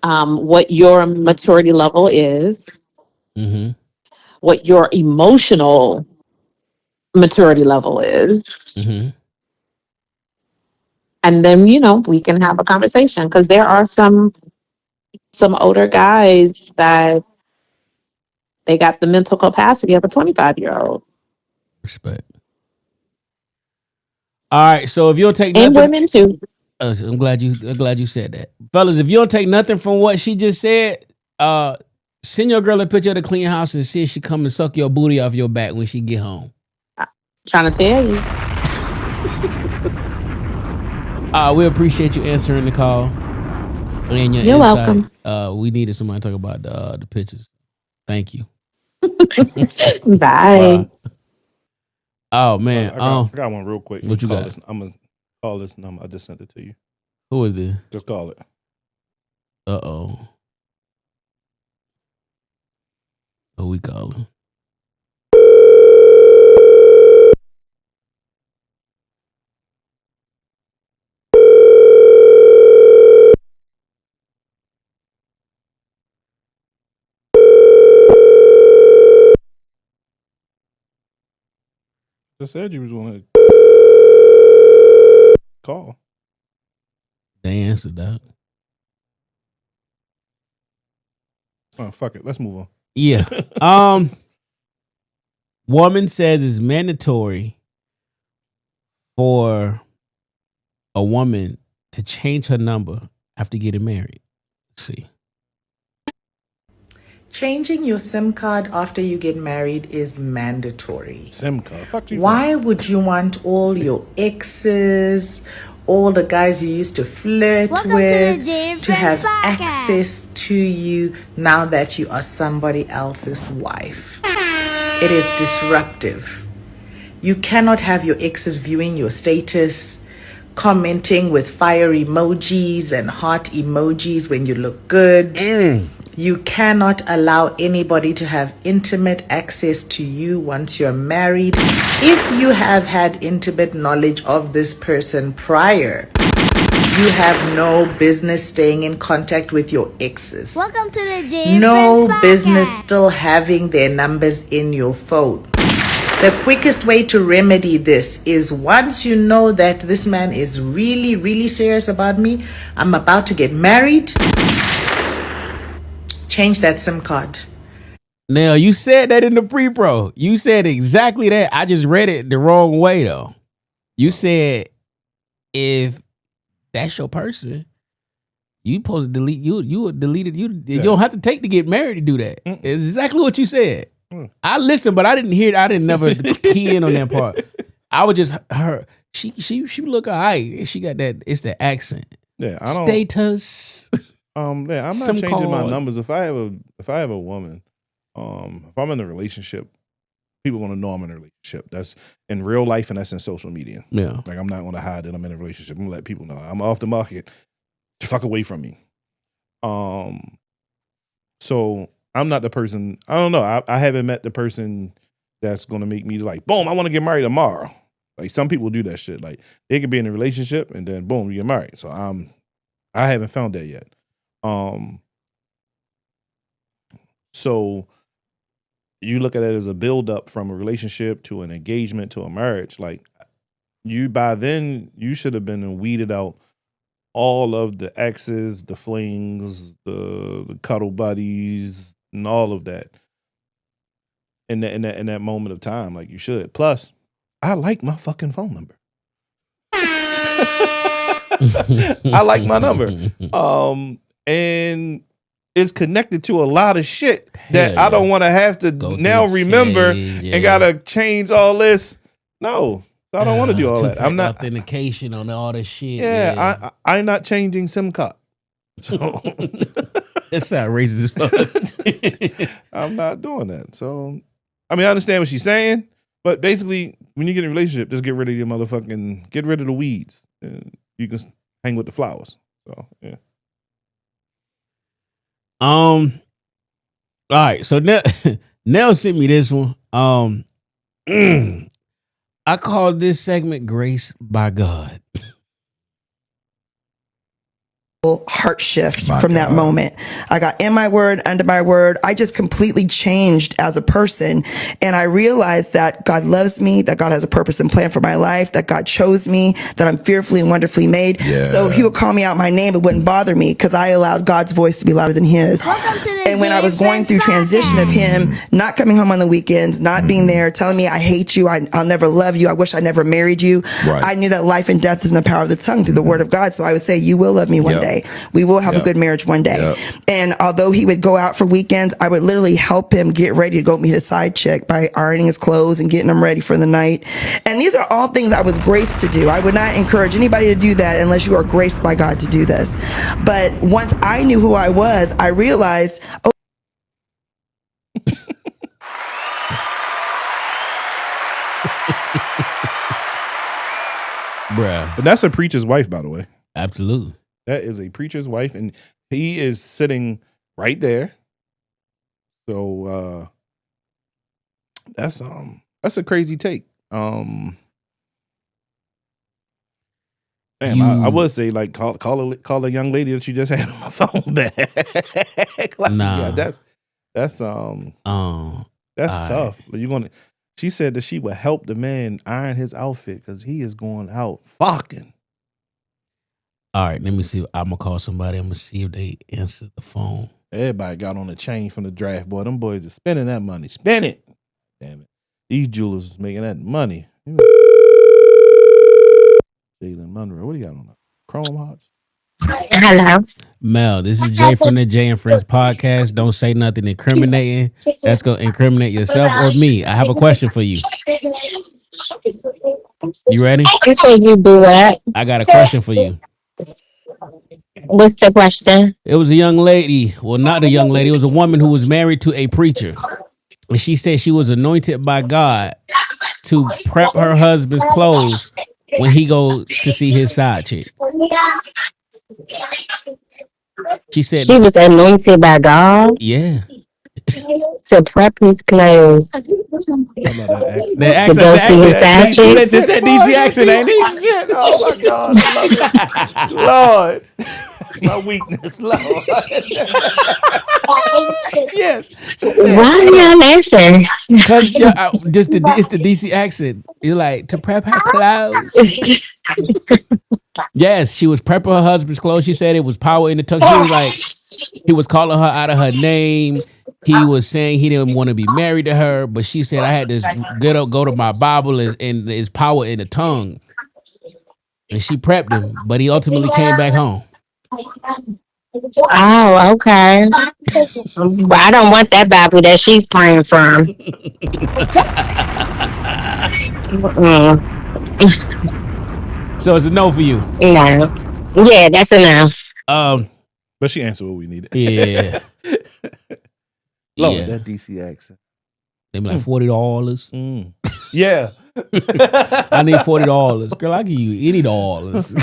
What your maturity level is. what your emotional maturity level is. Mm-hmm. And then, we can have a conversation, because there are some older guys that they got the mental capacity of a 25-year-old. Respect. All right, so if you don't take And nothing, women too. I'm glad you said that, fellas. If you don't take nothing from what she just said, send your girl a picture of the clean house and see if she come and suck your booty off your back when she get home. Trying to tell you. We appreciate you answering the call and your You're insight. welcome. We needed somebody to talk about the pictures. Thank you. Bye. Oh man, I got one real quick. What you got? I'm gonna call this number. I just sent it to you. Who is it? Just call it. Oh, we calling? Just said you was going to call. They answered that. Oh, fuck it. Let's move on. Yeah. Woman says it's mandatory for a woman to change her number after getting married. Let's see. Changing your SIM card after you get married is mandatory. SIM card? Fuck you. Why would you want all your exes, all the guys you used to flirt with, to have access to you now that you are somebody else's wife? It is disruptive. You cannot have your exes viewing your status, commenting with fire emojis and heart emojis when you look good. You cannot allow anybody to have intimate access to you once you're married. If you have had intimate knowledge of this person prior, you have no business staying in contact with your exes. Welcome to the J No Friends business Podcast. still having their numbers in your phone. The quickest way to remedy this is, once you know that this man is really, really serious about me, I'm about to get married, change that SIM card. Now, you said that in the pre-pro. You said exactly that. I just read it the wrong way, though. You said if that's your person, you supposed to delete you would delete it. You don't have to take to get married to do that. It's exactly what you said. I listened, but I didn't hear it. I didn't never key in on that part. I would just her. She look alright. She got that. It's the accent. Yeah, I don't. Status. Yeah, I'm not Some changing my card. numbers. If I have a woman, if I'm in a relationship, people want to know I'm in a relationship. That's in real life and that's in social media. Yeah. Like, I'm not going to hide that I'm in a relationship. I'm going to let people know I'm off the market. Fuck away from me. So I'm not the person. I don't know. I haven't met the person that's going to make me like, boom, I want to get married tomorrow. Like, some people do that shit. Like, they could be in a relationship and then boom, you get married. So I haven't found that yet. So you look at it as a build-up from a relationship to an engagement to a marriage. Like, by then you should have been weeded out all of the exes, the flings, the cuddle buddies, and all of that in that moment of time. Like, you should. Plus, I like my fucking phone number. I like my number. And it's connected to a lot of shit that I don't want to have to now remember and gotta change all this. No, I don't want to do all that. I'm not authentication on all this shit. Yeah, I'm not changing SIM card. So that sound racist as fuck. I'm not doing that. So I mean, I understand what she's saying, but basically, when you get in a relationship, just get rid of the weeds, and you can hang with the flowers. So yeah. All right, so Nell sent me this one. I call this segment Grace by God. heart shift from that moment. I got in my word, under my word. I just completely changed as a person. And I realized that God loves me, that God has a purpose and plan for my life, that God chose me, that I'm fearfully and wonderfully made. Yeah. So he would call me out my name. It wouldn't bother me because I allowed God's voice to be louder than his. And when I was going through transition of him not coming home on the weekends, not being there, telling me I hate you, I'll never love you, I wish I never married you. Right. I knew that life and death is in the power of the tongue through the word of God. So I would say, you will love me one day. We will have a good marriage one day. And although he would go out for weekends, I would literally help him get ready to go meet a side chick by ironing his clothes and getting him ready for the night. And these are all things I was graced to do. I would not encourage anybody to do that unless you are graced by God to do this. But once I knew who I was, I realized, oh, Bruh. But that's a preacher's wife, by the way. Absolutely. That is a preacher's wife, and he is sitting right there. So that's a crazy take. Damn, I would say like call a young lady that you just had on the phone back. Like, yeah, that's tough. But she said that she would help the man iron his outfit because he is going out fucking. All right, let me see. I'm gonna call somebody. I'm gonna see if they answer the phone. Everybody got on the chain from the draft, boy. Them boys are spending that money. Spend it. Damn it. These jewelers is making that money. Jalen Monroe. What do you got on that? Chrome Hearts? Hello. Mel, this is Jay from the Jay and Friends podcast. Don't say nothing incriminating. That's gonna incriminate yourself or me. I have a question for you. You ready? You say you do what? I got a question for you. What's the question? It was a young lady. Well, not a young lady. It was a woman who was married to a preacher. And she said she was anointed by God to prep her husband's clothes when he goes to see his side chick. She said she was anointed by God. Yeah. To prep his clothes. That To go see his side chick. That's just that DC accent, ain't it? Shit. Oh my God. I love it. Lord. My weakness, Lord. Yes. Why are y'all laughing? Because it's the DC accent. You're like, to prep her clothes. Yes, she was prepping her husband's clothes. She said it was power in the tongue. She was like, he was calling her out of her name. He was saying he didn't want to be married to her, but she said, I had to go to my Bible and there's power in the tongue. And she prepped him, but he ultimately came back home. Oh, okay. I don't want that Bible that she's praying from. So it's a no for you. No. Yeah, that's enough. But she answered what we needed. Yeah. Lord, Yeah. that DC accent. They be like $40. Yeah. I need $40. Girl, I'll give you any dollars.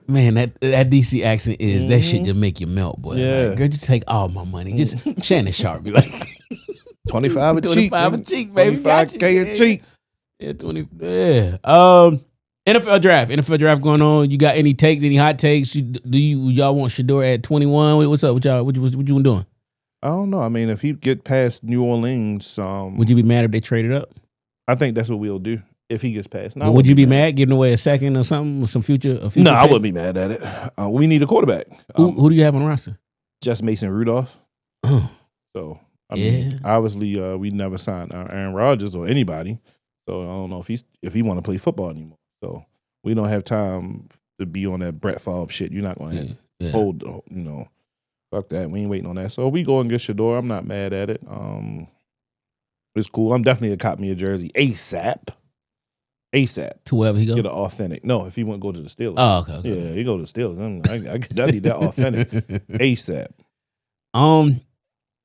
Man, that DC accent is that shit just make you melt, boy. Yeah. Like, girl, just take all my money. Just Shannon Sharpe be like 25 a cheek. 25 a cheek, baby. $25K a cheek. Yeah, 20. Yeah. NFL draft going on. You got any takes? Any hot takes? Y'all want Shador at 21? What's up with y'all? What you doing? I don't know. I mean, if he get past New Orleans, would you be mad if they traded up? I think that's what we'll do if he gets past. No, would you be mad giving away a second or something? Some future? No, I wouldn't be mad at it. We need a quarterback. Who do you have on the roster? Just Mason Rudolph. So I mean, obviously, we never signed Aaron Rodgers or anybody. So I don't know if he want to play football anymore. So we don't have time to be on that Brett Favre shit. You're not going to hold, fuck that. We ain't waiting on that. So we go and get Shador. I'm not mad at it. It's cool. I'm definitely a cop me a jersey ASAP. To wherever he go? Get an authentic. No, if he want to go to the Steelers. Oh, okay. Yeah, he go to the Steelers. I need that authentic ASAP.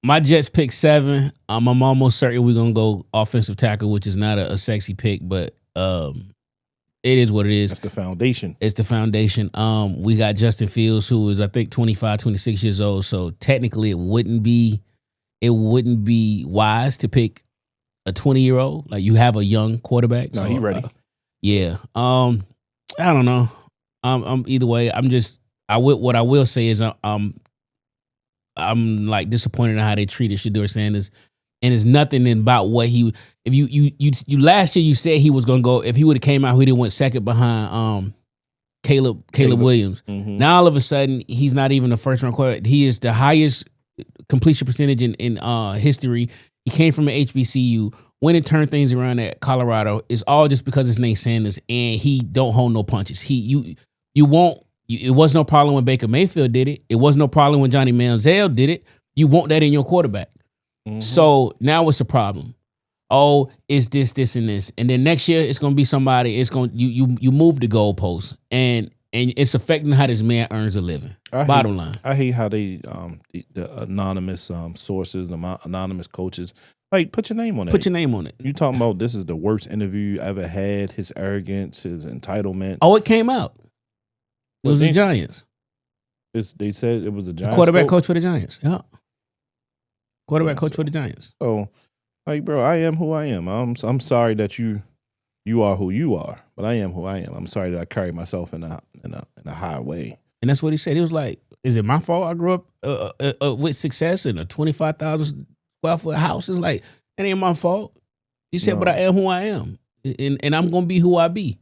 My Jets pick 7. I'm almost certain we're gonna go offensive tackle, which is not a sexy pick, but it is what it is. That's the foundation. It's the foundation. We got Justin Fields, who is I think 25, 26 years old. So technically, it wouldn't be wise to pick a 20-year-old. Like you have a young quarterback. No, so, he ready. Yeah. I don't know. I'm either way. What I will say is I'm like disappointed in how they treated Shedeur Sanders, and it's nothing about what he. If you last year you said he was gonna go. If he would have came out, he would have went second behind Caleb Williams. Mm-hmm. Now all of a sudden he's not even a first round quarterback. He is the highest completion percentage in history. He came from an HBCU. Went and turned things around at Colorado. It's all just because his name's Sanders, and he don't hold no punches. It was no problem when Baker Mayfield did it. It was no problem when Johnny Manziel did it. You want that in your quarterback. Mm-hmm. So now it's a problem. Oh, it's this, and this. And then next year it's gonna be somebody, you move the goalposts, and it's affecting how this man earns a living. Bottom line. I hate how they the anonymous sources, the anonymous coaches. Like, put your name on it. Put your name on it. You talking about this is the worst interview you ever had, his arrogance, his entitlement. Oh, it came out. It was the Giants. They said it was the Giants. Quarterback coach for the Giants. Yeah. Quarterback coach for the Giants. So, like, bro, I am who I am. I'm sorry that you are who you are, but I am who I am. I'm sorry that I carry myself in a high way. And that's what he said. He was like, "Is it my fault I grew up with success in a 25,000 square foot house?" It's like, it ain't my fault. He said, "But I am who I am, and I'm gonna be who I be."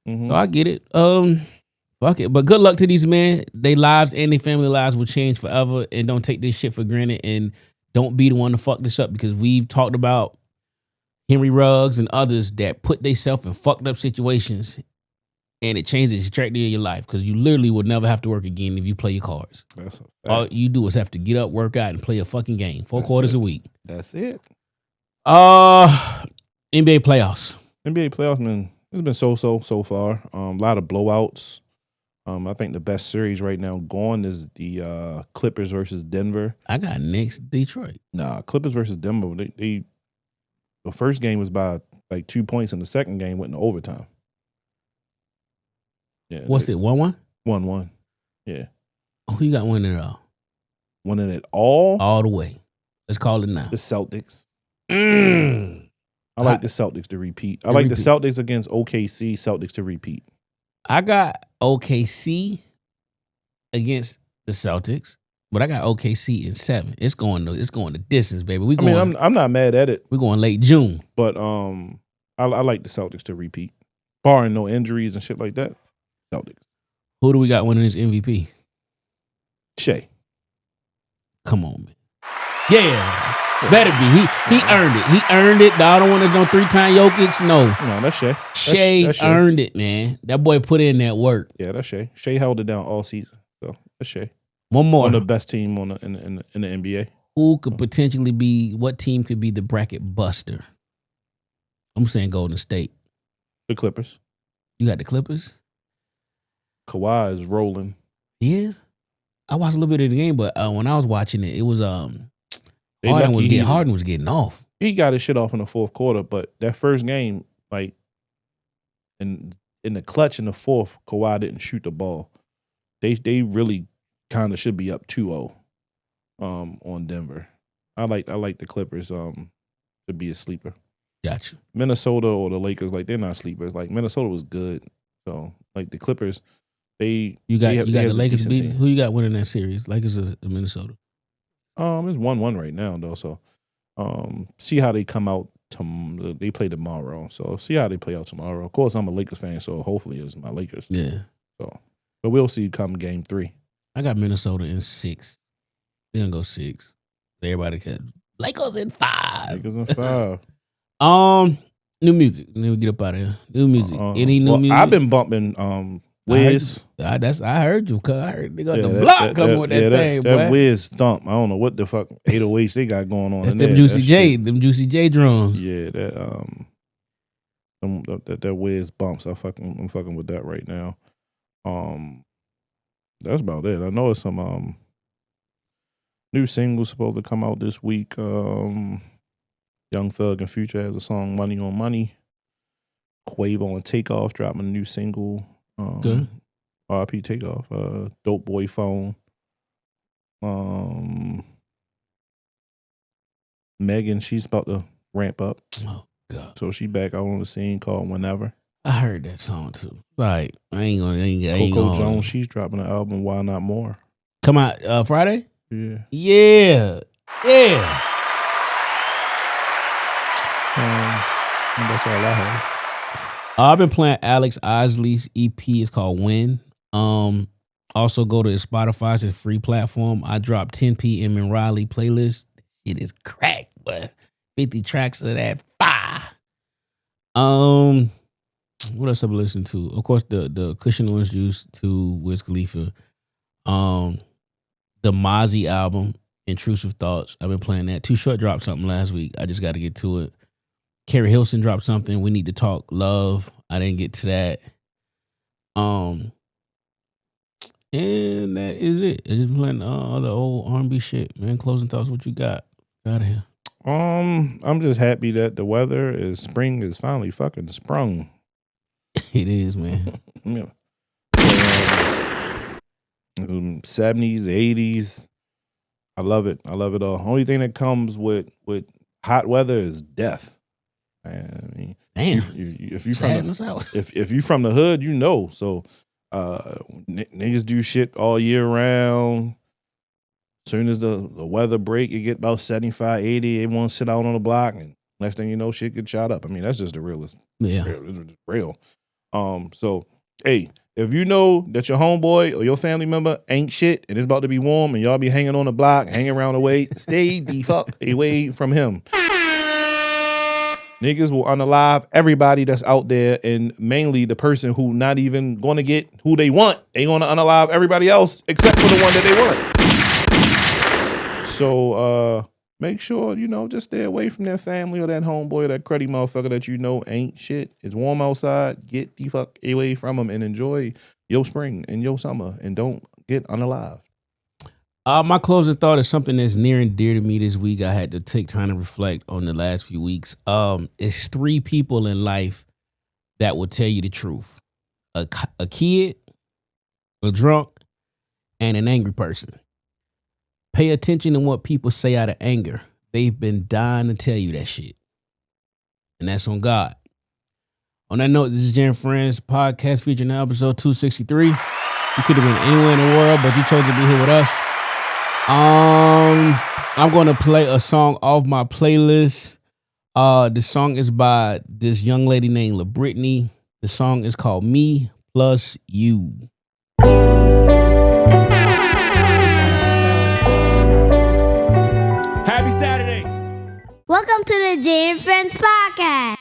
Mm-hmm. So I get it. Fuck it. But good luck to these men. Their lives and their family lives will change forever. And don't take this shit for granted. And don't be the one to fuck this up, because we've talked about Henry Ruggs and others that put themselves in fucked up situations, and it changes the trajectory of your life, because you literally would never have to work again if you play your cards. That's a fact. All you do is have to get up, work out, and play a fucking game. 4 quarters a week. That's it. NBA playoffs. NBA playoffs, man. It's been so far. A lot of blowouts. I think the best series right now going is the Clippers versus Denver. I got Knicks, Detroit. Nah, Clippers versus Denver. The first game was by like 2 points, and the second game went into overtime. Yeah. What's it? 1-1? 1-1. Yeah. Who you got winning it all? Winning it all? All the way. Let's call it now. The Celtics. I like the Celtics to repeat. I like the Celtics against OKC. Celtics to repeat. I got OKC against the Celtics, but I got OKC in 7. It's going the distance, baby. I'm not mad at it. We're going late June, but I like the Celtics to repeat, barring no injuries and shit like that. Celtics. Who do we got winning this MVP? Shea. Come on, man. Yeah. Better be. He earned it. He earned it. I don't want to know 3-time Jokic. No, that's Shea. Shea earned it, man. That boy put in that work. Yeah, that's Shea. Shea held it down all season. So that's Shea. One more. One of the best team in the NBA. Who could potentially be? What team could be the bracket buster? I'm saying Golden State. The Clippers. You got the Clippers. Kawhi is rolling. He is. I watched a little bit of the game, but when I was watching it, it was Harden was getting off. He got his shit off in the fourth quarter, but that first game, like in the clutch in the fourth, Kawhi didn't shoot the ball. They really kind of should be up 2-0 on Denver. I like the Clippers to be a sleeper. Gotcha. Minnesota or the Lakers, like, they're not sleepers. Like, Minnesota was good. So, like, the Clippers, you got the Lakers beating. Who you got winning that series? Lakers or Minnesota? It's 1-1 right now, though. So, see how they come out. They play tomorrow, so see how they play out tomorrow. Of course, I'm a Lakers fan, so hopefully it's my Lakers. Yeah. So, but we'll see come game 3. I got Minnesota in 6. They're gonna go 6. Everybody can. Lakers in 5. Lakers in 5. New music. Let me get up out of here. New music. Any new music? I've been bumping Wiz. I heard you, cuz I heard they got the block coming with that thing, boy. That Wiz thump. I don't know what the fuck 808s they got going on. That's them Juicy J drums. Yeah, that Wiz bumps. I'm fucking with that right now. That's about it. I know it's some new singles supposed to come out this week. Young Thug and Future has a song "Money on Money." Quavo and Takeoff dropping a new single. Good. RIP Takeoff. Dope Boy Phone. Megan, she's about to ramp up. Oh God. So she back out on the scene called Whenever. I heard that song too. Like, I ain't Coco gonna Jones, she's dropping an album. Why Not More? come out Friday. Yeah. Yeah. That's all I have. I've been playing Alex Isley's EP. It's called Win. Also go to Spotify's free platform. I dropped 10 p.m. in Raleigh playlist. It is crack, but 50 tracks of that fire. What else I've been listening to? Of course, the Cushion Orange Juice to Wiz Khalifa. The Mozzie album, Intrusive Thoughts. I've been playing that. Too Short dropped something last week. I just got to get to it. Carrie Hilson dropped something. We Need to Talk Love. I didn't get to that. And that is it. I just playing other old R&B shit, man. Closing thoughts. What you got? Out of here. I'm just happy that the weather is spring is finally fucking sprung. It is, man. Yeah. 70s, 80s. I love it. I love it all. Only thing that comes with hot weather is death. I mean, damn. If you from the hood, you know. So niggas do shit all year round. Soon as the weather break, it get about 75, 80. They want to sit out on the block, and next thing you know, shit get shot up. I mean, that's just the realest. Yeah, it's just real. So hey, if you know that your homeboy or your family member ain't shit and it's about to be warm and y'all be hanging on the block, hanging around the way, stay the fuck away from him. Niggas will unalive everybody that's out there, and mainly the person who not even going to get who they want. They going to unalive everybody else except for the one that they want. So make sure, just stay away from that family or that homeboy or that cruddy motherfucker that you know ain't shit. It's warm outside. Get the fuck away from them and enjoy your spring and your summer, and don't get unalive. My closing thought is something that's near and dear to me this week. I had to take time to reflect on the last few weeks. It's 3 people in life that will tell you the truth. A kid, a drunk, and an angry person. Pay attention to what people say out of anger. They've been dying to tell you that shit. And that's on God. On that note, this is Jen Friends Podcast featuring episode 263. You could have been anywhere in the world, but you chose to be here with us. I'm going to play a song off my playlist. The song is by this young lady named LaBrittany. The song is called Me Plus You. Happy Saturday. Welcome to the Jay and Friends Podcast.